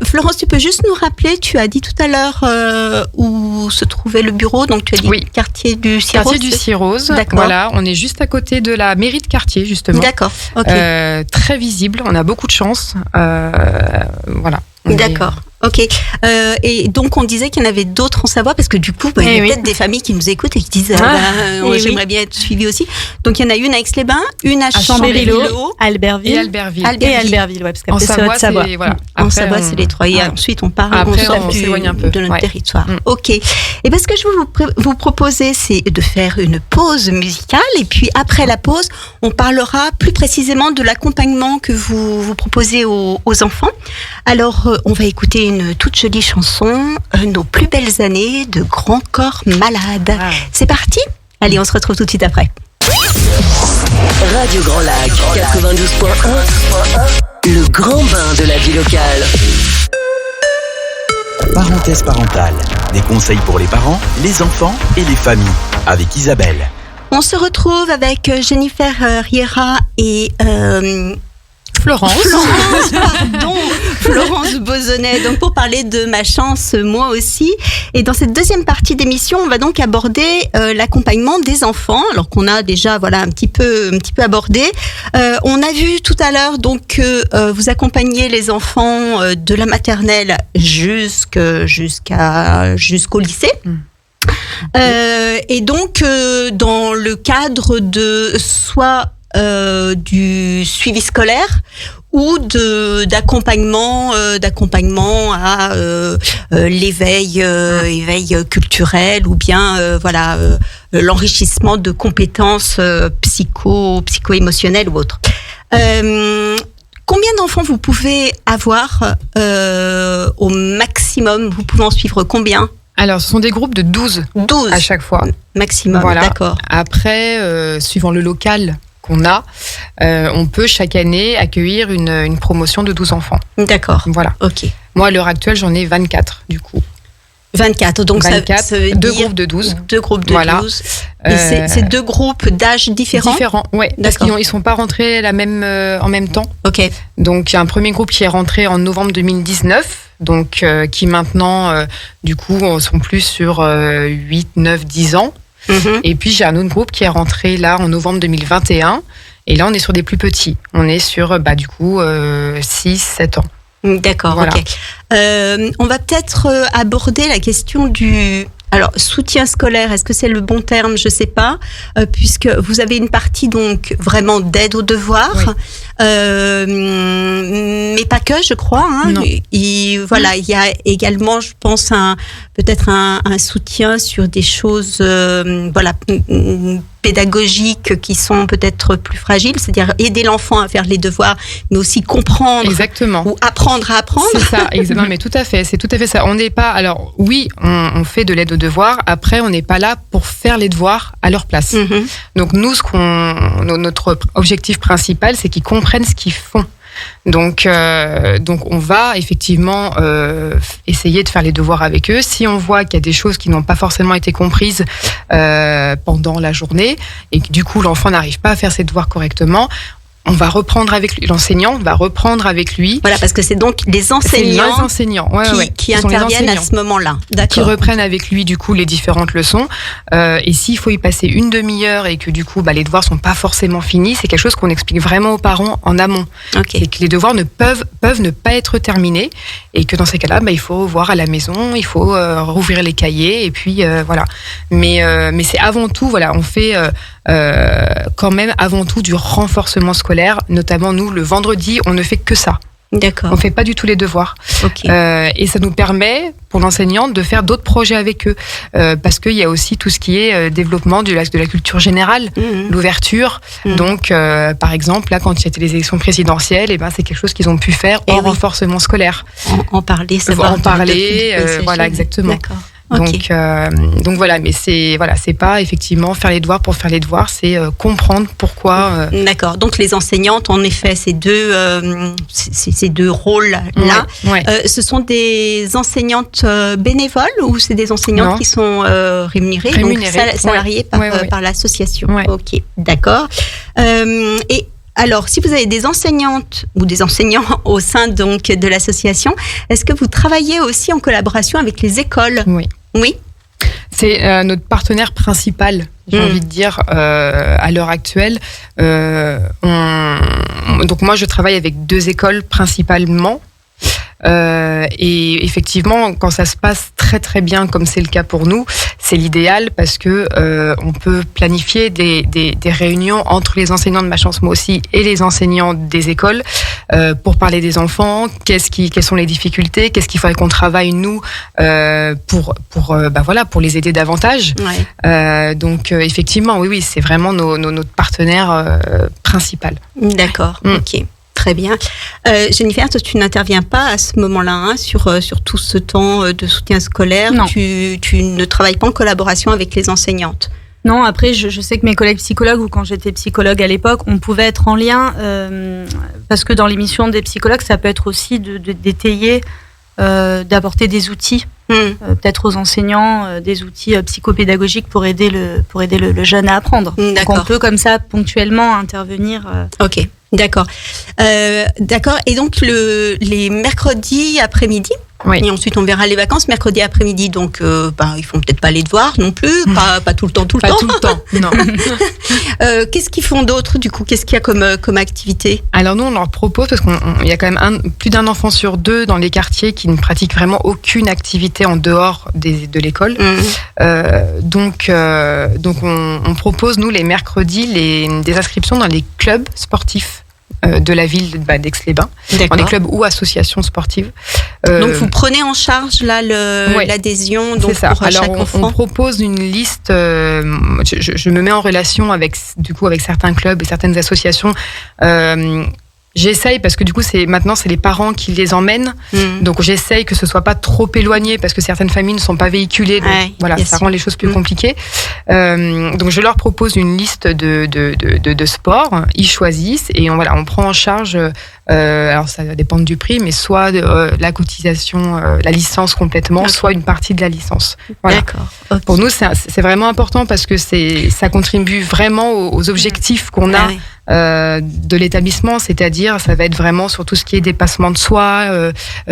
Florence, tu peux juste nous rappeler, tu as dit tout à l'heure où se trouvait le bureau, donc tu as dit quartier du Cirrose. Quartier du Cirrose. D'accord. Voilà, on est juste à côté de la mairie de quartier, justement. D'accord. Ok. Très visible, on a beaucoup de chance. Voilà. D'accord. Ok. Et donc on disait qu'il y en avait d'autres en Savoie parce que du coup, il y a peut-être des familles qui nous écoutent et qui disent j'aimerais bien être suivie aussi. Donc il y en a une à Aix-les-Bains, une à Chambéry-Le-Haut, Albertville et Albertville. Parce qu'après en Savoie, c'est Savoie. Voilà. En Savoie, c'est les trois. Et ensuite on part, on s'éloigne un peu de notre territoire. Ok. Et ce que je veux vous proposer, c'est de faire une pause musicale et puis après la pause, on parlera plus précisément de l'accompagnement que vous proposez aux enfants. Alors on va écouter une toute jolie chanson, Nos plus belles années de Grand Corps Malade. C'est parti ? Allez, on se retrouve tout de suite après. Radio Grand Lac 92.1, le grand bain de la vie locale. Parenthèse parentale, des conseils pour les parents, les enfants et les familles, avec Isabelle. On se retrouve avec Jennifer Riera et... Florence Bozonnet, donc pour parler de ma chance moi aussi. Et dans cette deuxième partie d'émission, on va donc aborder l'accompagnement des enfants, alors qu'on a déjà un petit peu abordé. On a vu tout à l'heure donc que vous accompagnez les enfants de la maternelle jusqu'au lycée. Et donc dans le cadre de soit du suivi scolaire ou d'accompagnement à l'éveil culturel ou bien l'enrichissement de compétences psycho-émotionnelles ou autres. Combien d'enfants vous pouvez avoir au maximum? Vous pouvez en suivre combien? Alors, ce sont des groupes de 12 à chaque fois. Maximum, d'accord. Après, suivant le local qu'on a, on peut chaque année accueillir une promotion de 12 enfants. D'accord. Voilà. Ok. Moi, à l'heure actuelle, j'en ai 24, du coup. 24, donc 24, ça veut deux dire groupes de 12. Deux groupes de 12. Et c'est deux groupes d'âge différents? Différents, oui. Parce qu'ils ne sont pas rentrés en même temps. Ok. Donc, il y a un premier groupe qui est rentré en novembre 2019, donc qui maintenant, du coup, sont plus sur 8, 9, 10 ans. Mm-hmm. Et puis, j'ai un autre groupe qui est rentré là en novembre 2021. Et là, on est sur des plus petits. On est sur, du coup, 6, 7 ans. D'accord, voilà. Ok. On va peut-être aborder la question du... Alors, soutien scolaire, est-ce que c'est le bon terme? Je ne sais pas, puisque vous avez une partie donc vraiment d'aide aux devoirs, oui. Mais pas que, je crois. Hein. Non. Il y a également, je pense, peut-être un soutien sur des choses, pédagogiques qui sont peut-être plus fragiles, c'est-à-dire aider l'enfant à faire les devoirs, mais aussi comprendre. Exactement. Ou apprendre à apprendre. C'est ça, exactement. Mais tout à fait, c'est tout à fait ça. On n'est pas. Alors oui, on fait de l'aide aux devoirs. Après, on n'est pas là pour faire les devoirs à leur place. Mm-hmm. Donc nous, notre objectif principal, c'est qu'ils comprennent ce qu'ils font. Donc on va effectivement essayer de faire les devoirs avec eux. Si on voit qu'il y a des choses qui n'ont pas forcément été comprises pendant la journée et que du coup l'enfant n'arrive pas à faire ses devoirs correctement, on va reprendre avec lui, l'enseignant va reprendre avec lui. Voilà, parce que c'est donc les enseignants qui interviennent à ce moment-là. D'accord. Qui reprennent avec lui, du coup, les différentes leçons. Et s'il faut y passer une demi-heure et que, du coup, les devoirs sont pas forcément finis, c'est quelque chose qu'on explique vraiment aux parents en amont. Okay. Et que les devoirs peuvent ne pas être terminés. Et que dans ces cas-là, il faut voir à la maison, il faut rouvrir les cahiers, et puis voilà. Mais c'est avant tout, on fait quand même avant tout du renforcement scolaire. Notamment, nous, le vendredi, on ne fait que ça. D'accord. On ne fait pas du tout les devoirs. Okay. Et ça nous permet, pour l'enseignante, de faire d'autres projets avec eux. Parce qu'il y a aussi tout ce qui est développement de la culture générale, l'ouverture. Donc, par exemple, là, quand il y a les élections présidentielles, c'est quelque chose qu'ils ont pu faire en renforcement scolaire. En parler, savoir. En parler, voilà, exactement. D'accord. Ok. Donc voilà, mais c'est pas effectivement faire les devoirs pour faire les devoirs, c'est comprendre pourquoi. D'accord. Donc les enseignantes, en effet, ces deux rôles-là, Ouais. ce sont des enseignantes bénévoles ou c'est des enseignantes qui sont rémunérées, donc salariées par l'association. Ouais. Ok, d'accord. Et alors, si vous avez des enseignantes ou des enseignants au sein donc de l'association, est-ce que vous travaillez aussi en collaboration avec les écoles ? Oui. C'est notre partenaire principal, j'ai envie de dire, à l'heure actuelle. Donc moi, je travaille avec 2 écoles principalement. Et effectivement, quand ça se passe très très bien, comme c'est le cas pour nous, c'est l'idéal parce que on peut planifier des réunions entre les enseignants de Ma Chance Moi Aussi et les enseignants des écoles pour parler des enfants, quelles sont les difficultés, qu'est-ce qu'il faudrait qu'on travaille nous pour les aider davantage. Ouais. Donc effectivement, oui, c'est vraiment notre partenaire principal. D'accord. Ok. Très bien. Jennifer, toi, tu n'interviens pas à ce moment-là sur tout ce temps de soutien scolaire. Non. Tu ne travailles pas en collaboration avec les enseignantes. Non, après, je sais que mes collègues psychologues, ou quand j'étais psychologue à l'époque, on pouvait être en lien, parce que dans l'émission des psychologues, ça peut être aussi d'étayer, d'apporter des outils, peut-être aux enseignants, des outils psychopédagogiques pour aider le jeune à apprendre. D'accord. Donc on peut comme ça ponctuellement intervenir. Ok. D'accord. D'accord. Et donc, les mercredis après-midi, et ensuite on verra les vacances, mercredi après-midi, donc ils font peut-être pas les devoirs non plus, pas tout le temps. Pas tout le temps, non. Qu'est-ce qu'ils font d'autre, du coup ? Qu'est-ce qu'il y a comme activité ? Alors nous, on leur propose, parce qu'il y a quand même plus d'un enfant sur 2 dans les quartiers qui ne pratiquent vraiment aucune activité en dehors de l'école. Donc on propose, nous, les mercredis, des inscriptions dans les clubs sportifs de la ville d'Aix-les-Bains, dans les clubs ou associations sportives. Donc vous prenez en charge là l'adhésion donc c'est ça. Pour Alors chaque enfant. on propose une liste. Je me mets en relation avec certains clubs et certaines associations. J'essaye parce que du coup maintenant c'est les parents qui les emmènent, donc j'essaye que ce soit pas trop éloigné parce que certaines familles ne sont pas véhiculées, donc ça rend les choses plus compliquées. Donc je leur propose une liste de sports, ils choisissent et on prend en charge. Alors ça va dépendre du prix, mais soit la cotisation, la licence complètement, soit une partie de la licence. Voilà. D'accord. Okay. Pour nous c'est vraiment important parce que ça contribue vraiment aux objectifs qu'on a. De l'établissement, c'est-à-dire ça va être vraiment sur tout ce qui est dépassement de soi,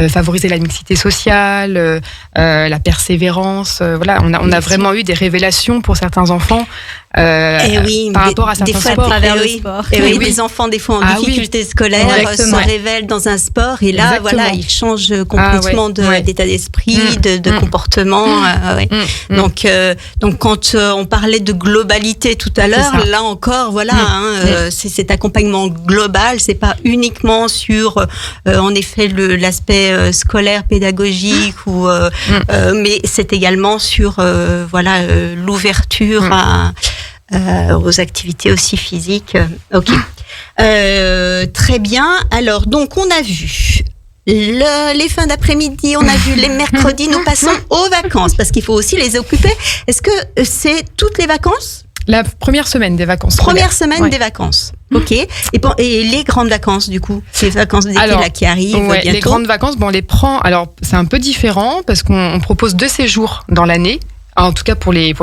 favoriser la mixité sociale, la persévérance. Voilà, on a vraiment eu des révélations pour certains enfants par rapport à certains sports. À travers le sport. Des enfants des fois en difficulté scolaire se révèlent dans un sport et là ils changent complètement d'état d'esprit, de comportement. Donc quand on parlait de globalité tout à l'heure, là encore c'est cet accompagnement global, c'est pas uniquement sur en effet l'aspect scolaire, pédagogique mais c'est également sur l'ouverture aux activités aussi physiques. Ok. Très bien. Alors donc on a vu les fins d'après-midi, on a vu les mercredis. Nous passons aux vacances parce qu'il faut aussi les occuper. Est-ce que c'est toutes les vacances ? La première semaine des vacances. Première semaine des vacances. Ok. Et les grandes vacances, du coup, les vacances d'été qui arrivent bientôt. Les grandes vacances, on les prend. Alors c'est un peu différent parce qu'on propose 2 séjours dans l'année. En tout cas pour les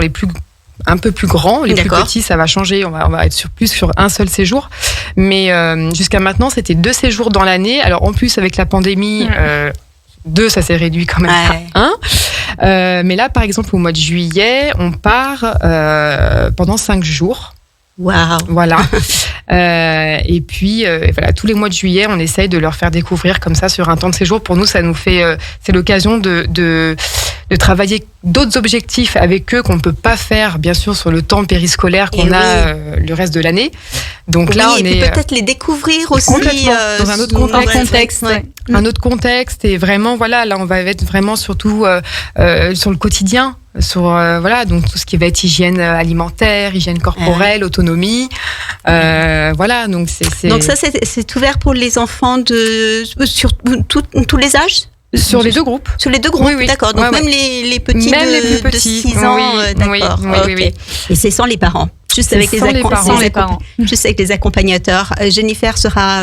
un peu plus grands, les plus petits, ça va changer. On va être plus sur un seul séjour. Mais jusqu'à maintenant, c'était 2 séjours dans l'année. Alors en plus avec la pandémie. 2, ça s'est réduit quand même à 1. Mais là, par exemple, au mois de juillet, on part pendant 5 jours. Waouh. Voilà. Et puis, tous les mois de juillet, on essaye de leur faire découvrir comme ça sur un temps de séjour. Pour nous, ça nous fait, c'est l'occasion de travailler d'autres objectifs avec eux qu'on ne peut pas faire, bien sûr, sur le temps périscolaire qu'on a le reste de l'année. Donc là, on est peut-être les découvrir aussi dans un autre contexte. Un autre contexte et vraiment, là, on va être vraiment surtout sur le quotidien. Sur donc tout ce qui va être hygiène alimentaire, hygiène corporelle, autonomie, donc donc ça c'est ouvert pour les enfants sur tous les âges. Sur les 2 groupes. Sur les 2 groupes, oui. D'accord. Donc même les petits de 6 ans, d'accord. Oui. Et c'est sans les parents. Juste avec les parents. Juste avec les accompagnateurs. Jennifer fera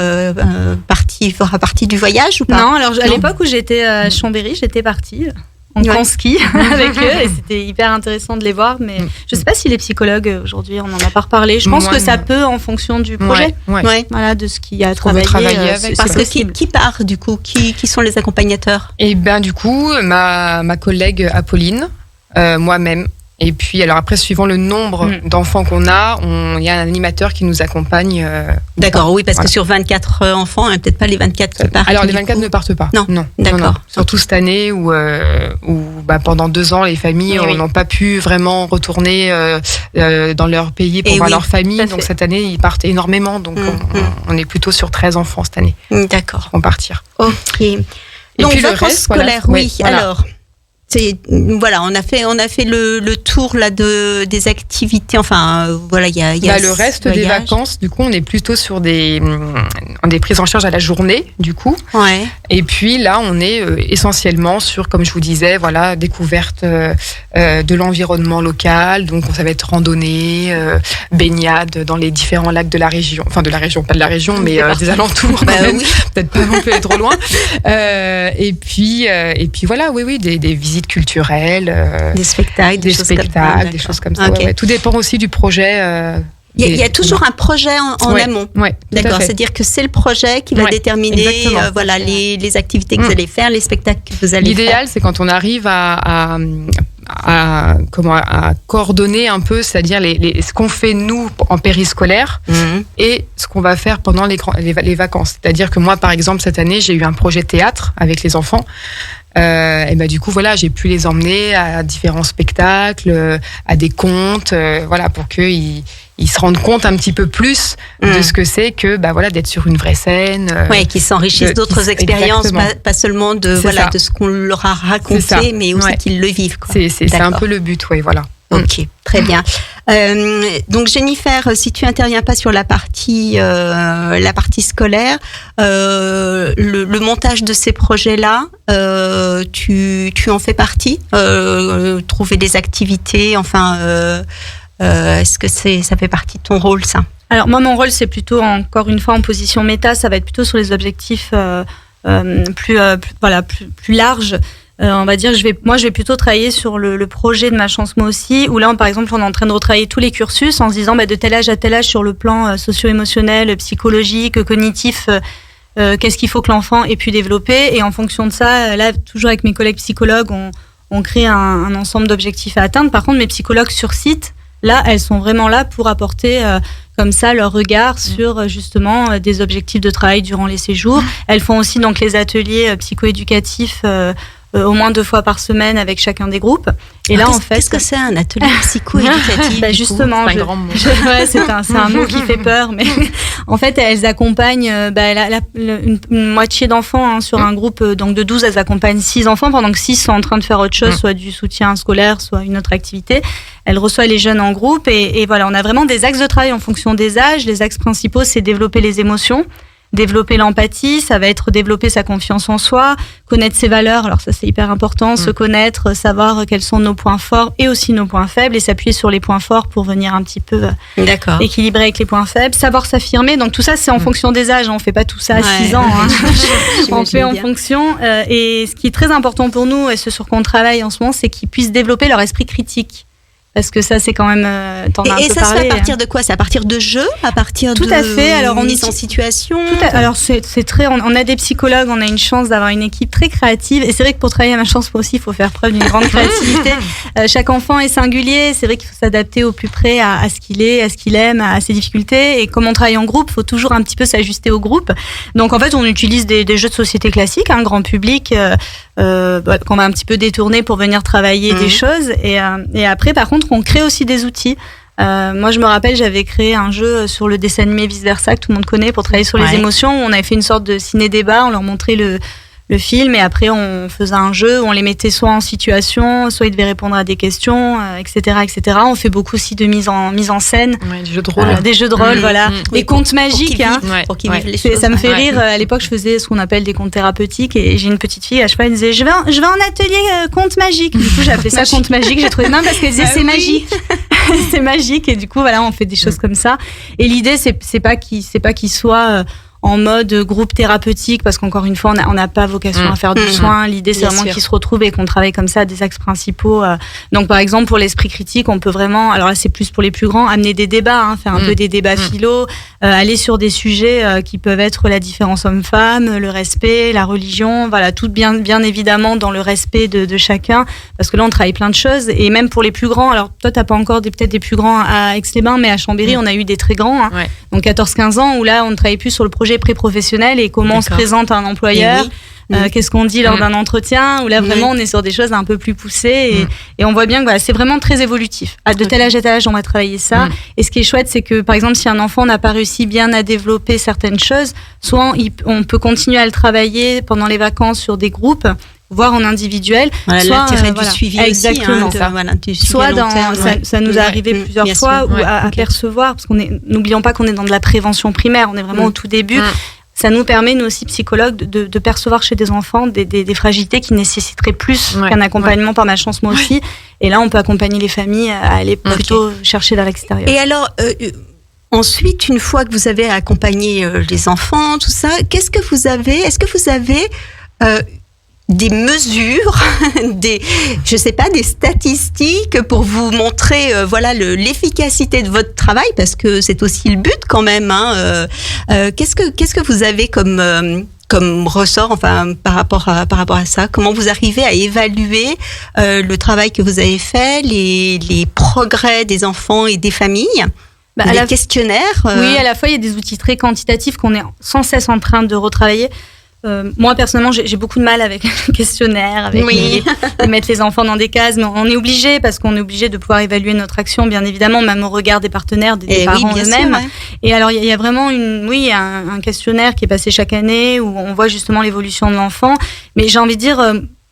partie du voyage ou pas? Non, alors à l'époque où j'étais à Chambéry, j'étais partie en grand ski avec eux et c'était hyper intéressant de les voir, mais je sais pas si les psychologues aujourd'hui on en a pas reparlé. Je pense que ça peut en fonction du projet, voilà, de ce qu'il y a à travailler avec. Parce que qui part du coup, qui sont les accompagnateurs? Et ben du coup ma collègue Apolline, moi-même. Et puis, alors après, suivant le nombre d'enfants qu'on a, il y a un animateur qui nous accompagne. D'accord, oui, parce que sur 24 enfants, peut-être pas les 24 qui partent. Alors, les 24 ne partent pas. Non. D'accord. Non. Surtout cette année où pendant 2 ans, les familles n'ont pas pu vraiment retourner dans leur pays pour voir leur famille. Donc, cette année, ils partent énormément. Donc, on est plutôt sur 13 enfants cette année. D'accord. Qui vont partir. Ok. Et donc, puis, vacances scolaires, alors... Voilà, on a fait le tour là des activités. Enfin, voilà, il y a le reste des vacances. Du coup, on est plutôt sur des prises en charge à la journée, du coup. Ouais. Et puis là, on est essentiellement sur, comme je vous disais, voilà, découverte de l'environnement local. Donc, ça va être randonnée, baignade dans les différents lacs de la région. Enfin, de la région, pas de la région, mais des alentours. Oui. Peut-être pas non plus aller trop loin. Et puis voilà, des visites culturelles, des spectacles, des choses comme ça. Okay. Tout dépend aussi du projet. Il y a toujours un projet en amont. Ouais, d'accord. C'est-à-dire que c'est le projet qui va déterminer les activités que vous allez faire, les spectacles que vous allez faire. L'idéal, c'est quand on arrive à coordonner un peu, c'est-à-dire ce qu'on fait nous en périscolaire et ce qu'on va faire pendant les vacances. C'est-à-dire que moi, par exemple, cette année, j'ai eu un projet théâtre avec les enfants. Et du coup voilà, j'ai pu les emmener à différents spectacles, à des contes, pour qu'ils se rendent compte un petit peu plus de ce que c'est que d'être sur une vraie scène. Qu'ils s'enrichissent d'autres expériences, pas seulement de ce qu'on leur a raconté, mais aussi qu'ils le vivent. Quoi. C'est un peu le but, voilà. Ok, très bien. Donc Jennifer, si tu interviens pas sur la partie scolaire, le montage de ces projets-là, tu en fais partie, trouver des activités, est-ce que ça fait partie de ton rôle, ça? Alors moi, mon rôle, c'est plutôt encore une fois en position méta, ça va être plutôt sur les objectifs plus larges. On va dire, je vais plutôt travailler sur le projet de Ma Chance Moi Aussi, où là, par exemple, on est en train de retravailler tous les cursus en se disant de tel âge à tel âge sur le plan socio-émotionnel, psychologique, cognitif, qu'est-ce qu'il faut que l'enfant ait pu développer. Et en fonction de ça, là, toujours avec mes collègues psychologues, on crée un ensemble d'objectifs à atteindre. Par contre, mes psychologues sur site, là, elles sont vraiment là pour apporter comme ça leur regard sur justement des objectifs de travail durant les séjours. Elles font aussi donc les ateliers psycho-éducatifs au moins 2 fois par semaine avec chacun des groupes. Et là, en fait, qu'est-ce que c'est un atelier psycho-éducatif? Justement, c'est un grand mot. C'est un mot qui fait peur, mais en fait, elles accompagnent une moitié d'enfants sur un groupe donc de 12. Elles accompagnent 6 enfants pendant que 6 sont en train de faire autre chose, soit du soutien scolaire, soit une autre activité. Elles reçoivent les jeunes en groupe et voilà, on a vraiment des axes de travail en fonction des âges. Les axes principaux, c'est développer les émotions, développer l'empathie, ça va être développer sa confiance en soi, connaître ses valeurs, alors ça c'est hyper important, se connaître, savoir quels sont nos points forts et aussi nos points faibles et s'appuyer sur les points forts pour venir un petit peu équilibrer avec les points faibles, savoir s'affirmer, donc tout ça c'est en fonction des âges, on fait pas tout ça à 6 ans, on fait en fonction et ce qui est très important pour nous et ce sur quoi on travaille en ce moment, c'est qu'ils puissent développer leur esprit critique. Parce que ça, c'est quand même. T'en as un peu parlé. Et ça, c'est à partir de quoi? C'est à partir de jeux, à partir de. Tout à fait. Alors, on mise en situation. Alors, c'est très. On a des psychologues, on a une chance d'avoir une équipe très créative. Et c'est vrai que pour travailler à Ma Chance Moi Aussi, il faut faire preuve d'une grande créativité. Chaque enfant est singulier. C'est vrai qu'il faut s'adapter au plus près à ce qu'il est, à ce qu'il aime, à ses difficultés. Et comme on travaille en groupe, il faut toujours un petit peu s'ajuster au groupe. Donc, en fait, on utilise des jeux de société classiques, grand public, qu'on va un petit peu détourner pour venir travailler des choses. Et après, par contre, on crée aussi des outils. Moi, je me rappelle, j'avais créé un jeu sur le dessin animé Vice Versa que tout le monde connaît pour travailler sur les émotions. On avait fait une sorte de ciné-débat. On leur montrait le le film, et après on faisait un jeu où on les mettait soit en situation, soit ils devaient répondre à des questions, etc., etc. On fait beaucoup aussi de mise en scène, des jeux de rôle, des contes magiques, pour qu'ils vivent les choses. Ça me fait rire. À l'époque, je faisais ce qu'on appelle des contes thérapeutiques, et j'ai une petite fille, à chaque fois elle disait je vais en atelier contes magiques. Du coup, j'ai appelé ça contes magiques. J'ai trouvé non parce qu'elle disait c'est magique. C'est magique, et du coup voilà, on fait des choses comme ça. Et l'idée c'est pas qu'il soit en mode groupe thérapeutique, parce qu'encore une fois on n'a pas vocation à faire du soin. L'idée c'est vraiment qu'ils se retrouvent et qu'on travaille comme ça à des axes principaux. Donc par exemple pour l'esprit critique, on peut vraiment, alors là c'est plus pour les plus grands, amener des débats, faire un peu des débats philo, aller sur des sujets qui peuvent être la différence homme-femme, le respect, la religion, voilà, tout bien évidemment dans le respect de chacun, parce que là on travaille plein de choses. Et même pour les plus grands, alors toi t'as pas encore peut-être des plus grands à Aix-les-Bains, mais à Chambéry on a eu des très grands, donc 14-15 ans, où là on ne travaille plus sur le projet pré-professionnel et comment on se présente à un employeur, qu'est-ce qu'on dit lors d'un entretien, où là vraiment on est sur des choses un peu plus poussées, et on voit bien que voilà, c'est vraiment très évolutif. De tel âge à tel âge on va travailler ça, et ce qui est chouette c'est que par exemple si un enfant n'a pas réussi bien à développer certaines choses, soit on peut continuer à le travailler pendant les vacances sur des groupes, voire en individuel, soit l'intérêt du suivi exactement aussi, du suivi soit dans ça nous est arrivé plusieurs fois, ou à percevoir, parce n'oublions pas qu'on est dans de la prévention primaire, on est vraiment au tout début. Ça nous permet, nous aussi psychologues, de percevoir chez des enfants des fragilités qui nécessiteraient plus qu'un accompagnement par malchance moi aussi. Et là on peut accompagner les familles à aller plutôt chercher vers l'extérieur. Et alors ensuite, une fois que vous avez accompagné les enfants, tout ça, est-ce que vous avez des mesures, des statistiques pour vous montrer l'efficacité de votre travail, parce que c'est aussi le but quand même. Qu'est-ce que vous avez comme ressort, par rapport à ça? Comment vous arrivez à évaluer le travail que vous avez fait, les progrès des enfants et des familles? Les questionnaires. Oui, à la fois il y a des outils très quantitatifs qu'on est sans cesse en train de retravailler. Moi personnellement j'ai beaucoup de mal avec le questionnaire, avec mettre les enfants dans des cases, mais on est obligé, parce qu'on est obligé de pouvoir évaluer notre action, bien évidemment, même au regard des partenaires, des parents eux-mêmes. Et alors il y a vraiment un questionnaire qui est passé chaque année, où on voit justement l'évolution de l'enfant, mais j'ai envie de dire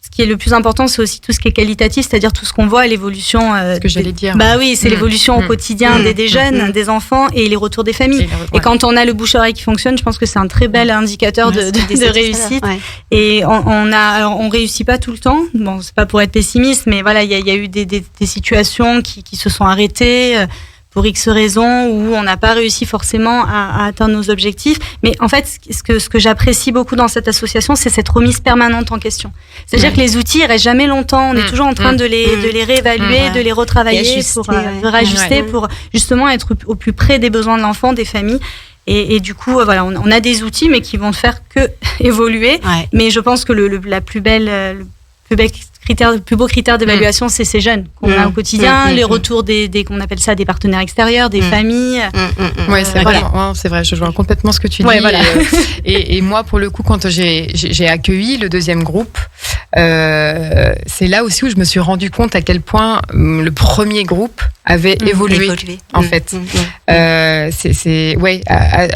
ce qui est le plus important, c'est aussi tout ce qui est qualitatif, c'est-à-dire tout ce qu'on voit, l'évolution. Ce que j'allais dire. C'est l'évolution au quotidien des jeunes, des enfants, et les retours des familles. Et quand on a le bouche-oreille qui fonctionne, je pense que c'est un très bel indicateur de réussite. Et on réussit pas tout le temps. Bon, c'est pas pour être pessimiste, mais voilà, il y a eu des situations qui se sont arrêtées pour X raisons, où on n'a pas réussi forcément à atteindre nos objectifs. Mais en fait, ce que j'apprécie beaucoup dans cette association, c'est cette remise permanente en question. C'est-à-dire que les outils, ils restent jamais longtemps. On est toujours en train de les réévaluer, de les retravailler, de réajuster pour justement être au plus près des besoins de l'enfant, des familles. Et du coup, on a des outils, mais qui vont faire que évoluer. Mais je pense que le plus beau critère d'évaluation, c'est ces jeunes qu'on a au quotidien, les retours qu'on appelle ça des partenaires extérieurs, des familles. Oui, c'est vrai, je vois complètement ce que tu dis. Et moi, pour le coup, quand j'ai accueilli le deuxième groupe, c'est là aussi où je me suis rendu compte à quel point le premier groupe avait évolué. En fait.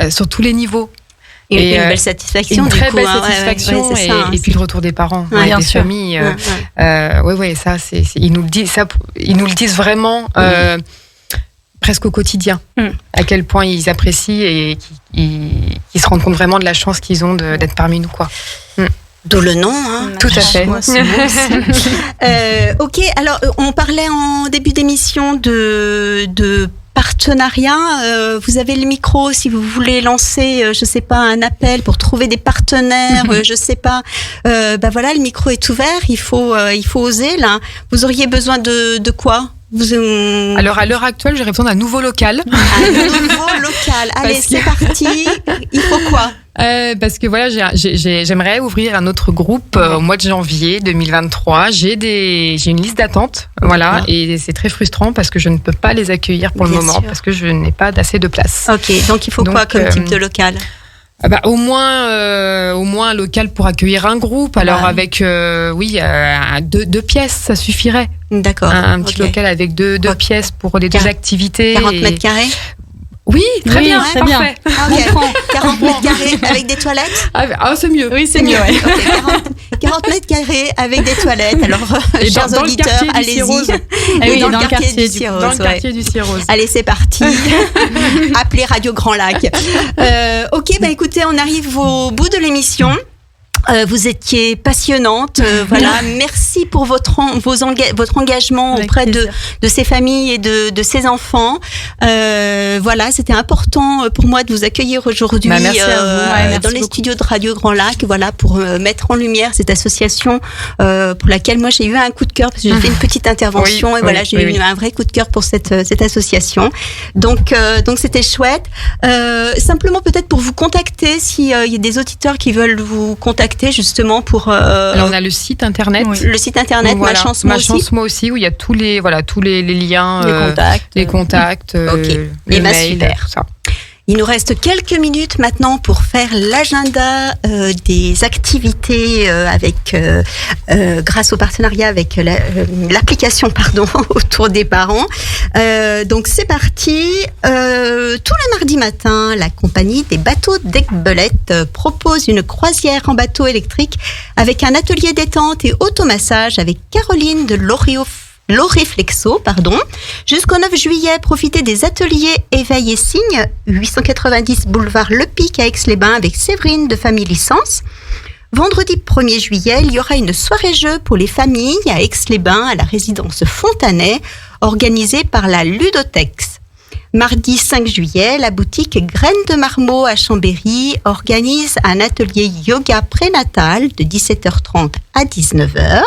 Sur tous les niveaux. Et une belle satisfaction. Une très belle satisfaction. Et puis le retour des parents, des familles. Ça, ils nous le disent vraiment presque au quotidien. À quel point ils apprécient et qu'ils se rendent compte vraiment de la chance qu'ils ont d'être parmi nous, quoi. D'où le nom. Tout à fait. Ok, alors on parlait en début d'émission de partenariat. Vous avez le micro si vous voulez lancer, un appel pour trouver des partenaires. Je sais pas. Le micro est ouvert. Il faut oser là. Vous auriez besoin de quoi? Alors à l'heure actuelle, j'aurais besoin d'un nouveau local. Un nouveau local. Allez, c'est parti. Il faut quoi? Parce que j'aimerais ouvrir un autre groupe au mois de janvier 2023. J'ai une liste d'attente, et c'est très frustrant parce que je ne peux pas les accueillir pour le moment, parce que je n'ai pas assez de place. Ok, donc il faut quoi comme type de local? Au moins un local pour accueillir un groupe. Alors avec deux pièces, ça suffirait. D'accord. Un petit local avec deux pièces pour les deux activités. 40 mètres carrés. Oui, très bien, très parfait. bien. Okay. 40 mètres carrés avec des toilettes. Ah, c'est mieux. Oui, c'est mieux. Ouais. Okay, 40 mètres carrés avec des toilettes. Alors, chers auditeurs, allez-y. Oui, dans le quartier du Cirrose. Dans le quartier du Cirrose. Allez, c'est parti. Appelez Radio Grand Lac. Ok, bah écoutez, on arrive au bout de l'émission. Vous étiez passionnante, voilà. Merci pour votre engagement Avec auprès plaisir. de ces familles et de ces enfants. Voilà, c'était important pour moi de vous accueillir aujourd'hui Merci à vous. Merci dans les beaucoup. studios de Radio Grand Lac, voilà, pour mettre en lumière cette association pour laquelle moi j'ai eu un coup de cœur parce que j'ai fait une petite intervention et voilà, j'ai eu un vrai coup de cœur pour cette association. Donc c'était chouette. Simplement peut-être pour vous contacter, s'il y a des auditeurs qui veulent vous contacter justement pour Alors, on a le site internet. Oui. Le site internet Voilà, Ma Chance Moi aussi, où il y a tous les liens, les contacts. Ok. Et bah, mail, super. tout ça. Il nous reste quelques minutes maintenant pour faire l'agenda des activités grâce au partenariat avec l'application autour des parents. Donc c'est parti. Tous les mardis matins, la compagnie des bateaux d'Aiguebelette propose une croisière en bateau électrique avec un atelier détente et automassage avec Caroline de L'Oriflexo, jusqu'au 9 juillet, profitez des ateliers Éveil et Signe, 890 boulevard Le Pic à Aix-les-Bains avec Séverine de Famille Licence. Vendredi 1er juillet, il y aura une soirée-jeu pour les familles à Aix-les-Bains à la résidence Fontanet, organisée par la Ludotex. Mardi 5 juillet, la boutique Graines de Marmot à Chambéry organise un atelier yoga prénatal de 17h30 à 19h.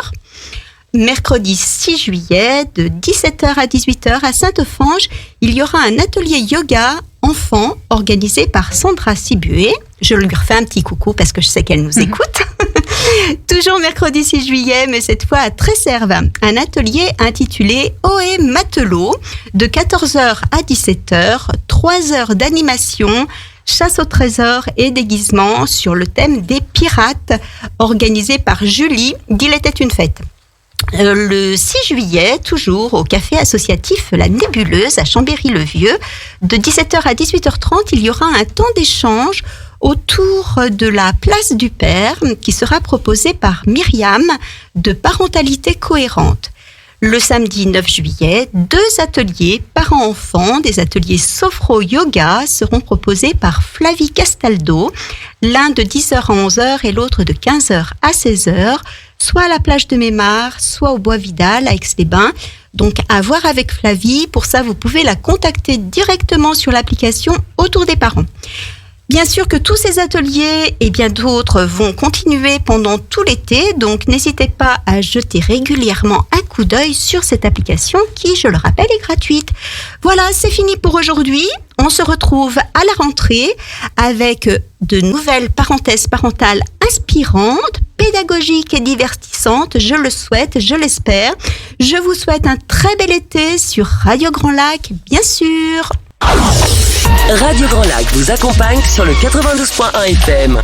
Mercredi 6 juillet, de 17h à 18h à Sainte-Fange, il y aura un atelier yoga enfant organisé par Sandra Sibué. Je lui refais un petit coucou parce que je sais qu'elle nous écoute. Toujours mercredi 6 juillet, mais cette fois à Tresserve, un atelier intitulé Ohé Matelot, de 14h à 17h, 3 heures d'animation, chasse au trésor et déguisement sur le thème des pirates, organisé par Julie d'Il était une fête. Le 6 juillet, toujours au café associatif La Nébuleuse à Chambéry-le-Vieux, de 17h à 18h30, il y aura un temps d'échange autour de la place du Père qui sera proposé par Myriam de Parentalité Cohérente. Le samedi 9 juillet, 2 ateliers parents-enfants, des ateliers sophro-yoga seront proposés par Flavie Castaldo, l'un de 10h à 11h et l'autre de 15h à 16h, soit à la plage de Mémar, soit au Bois Vidal à Aix-les-Bains. Donc à voir avec Flavie, pour ça vous pouvez la contacter directement sur l'application Autour des parents. Bien sûr que tous ces ateliers et bien d'autres vont continuer pendant tout l'été, donc n'hésitez pas à jeter régulièrement un coup d'œil sur cette application qui, je le rappelle, est gratuite. Voilà, c'est fini pour aujourd'hui. On se retrouve à la rentrée avec de nouvelles parenthèses parentales inspirantes, pédagogiques et divertissantes, je le souhaite, je l'espère. Je vous souhaite un très bel été sur Radio Grand Lac, bien sûr. Radio Grand Lac vous accompagne sur le 92.1 FM.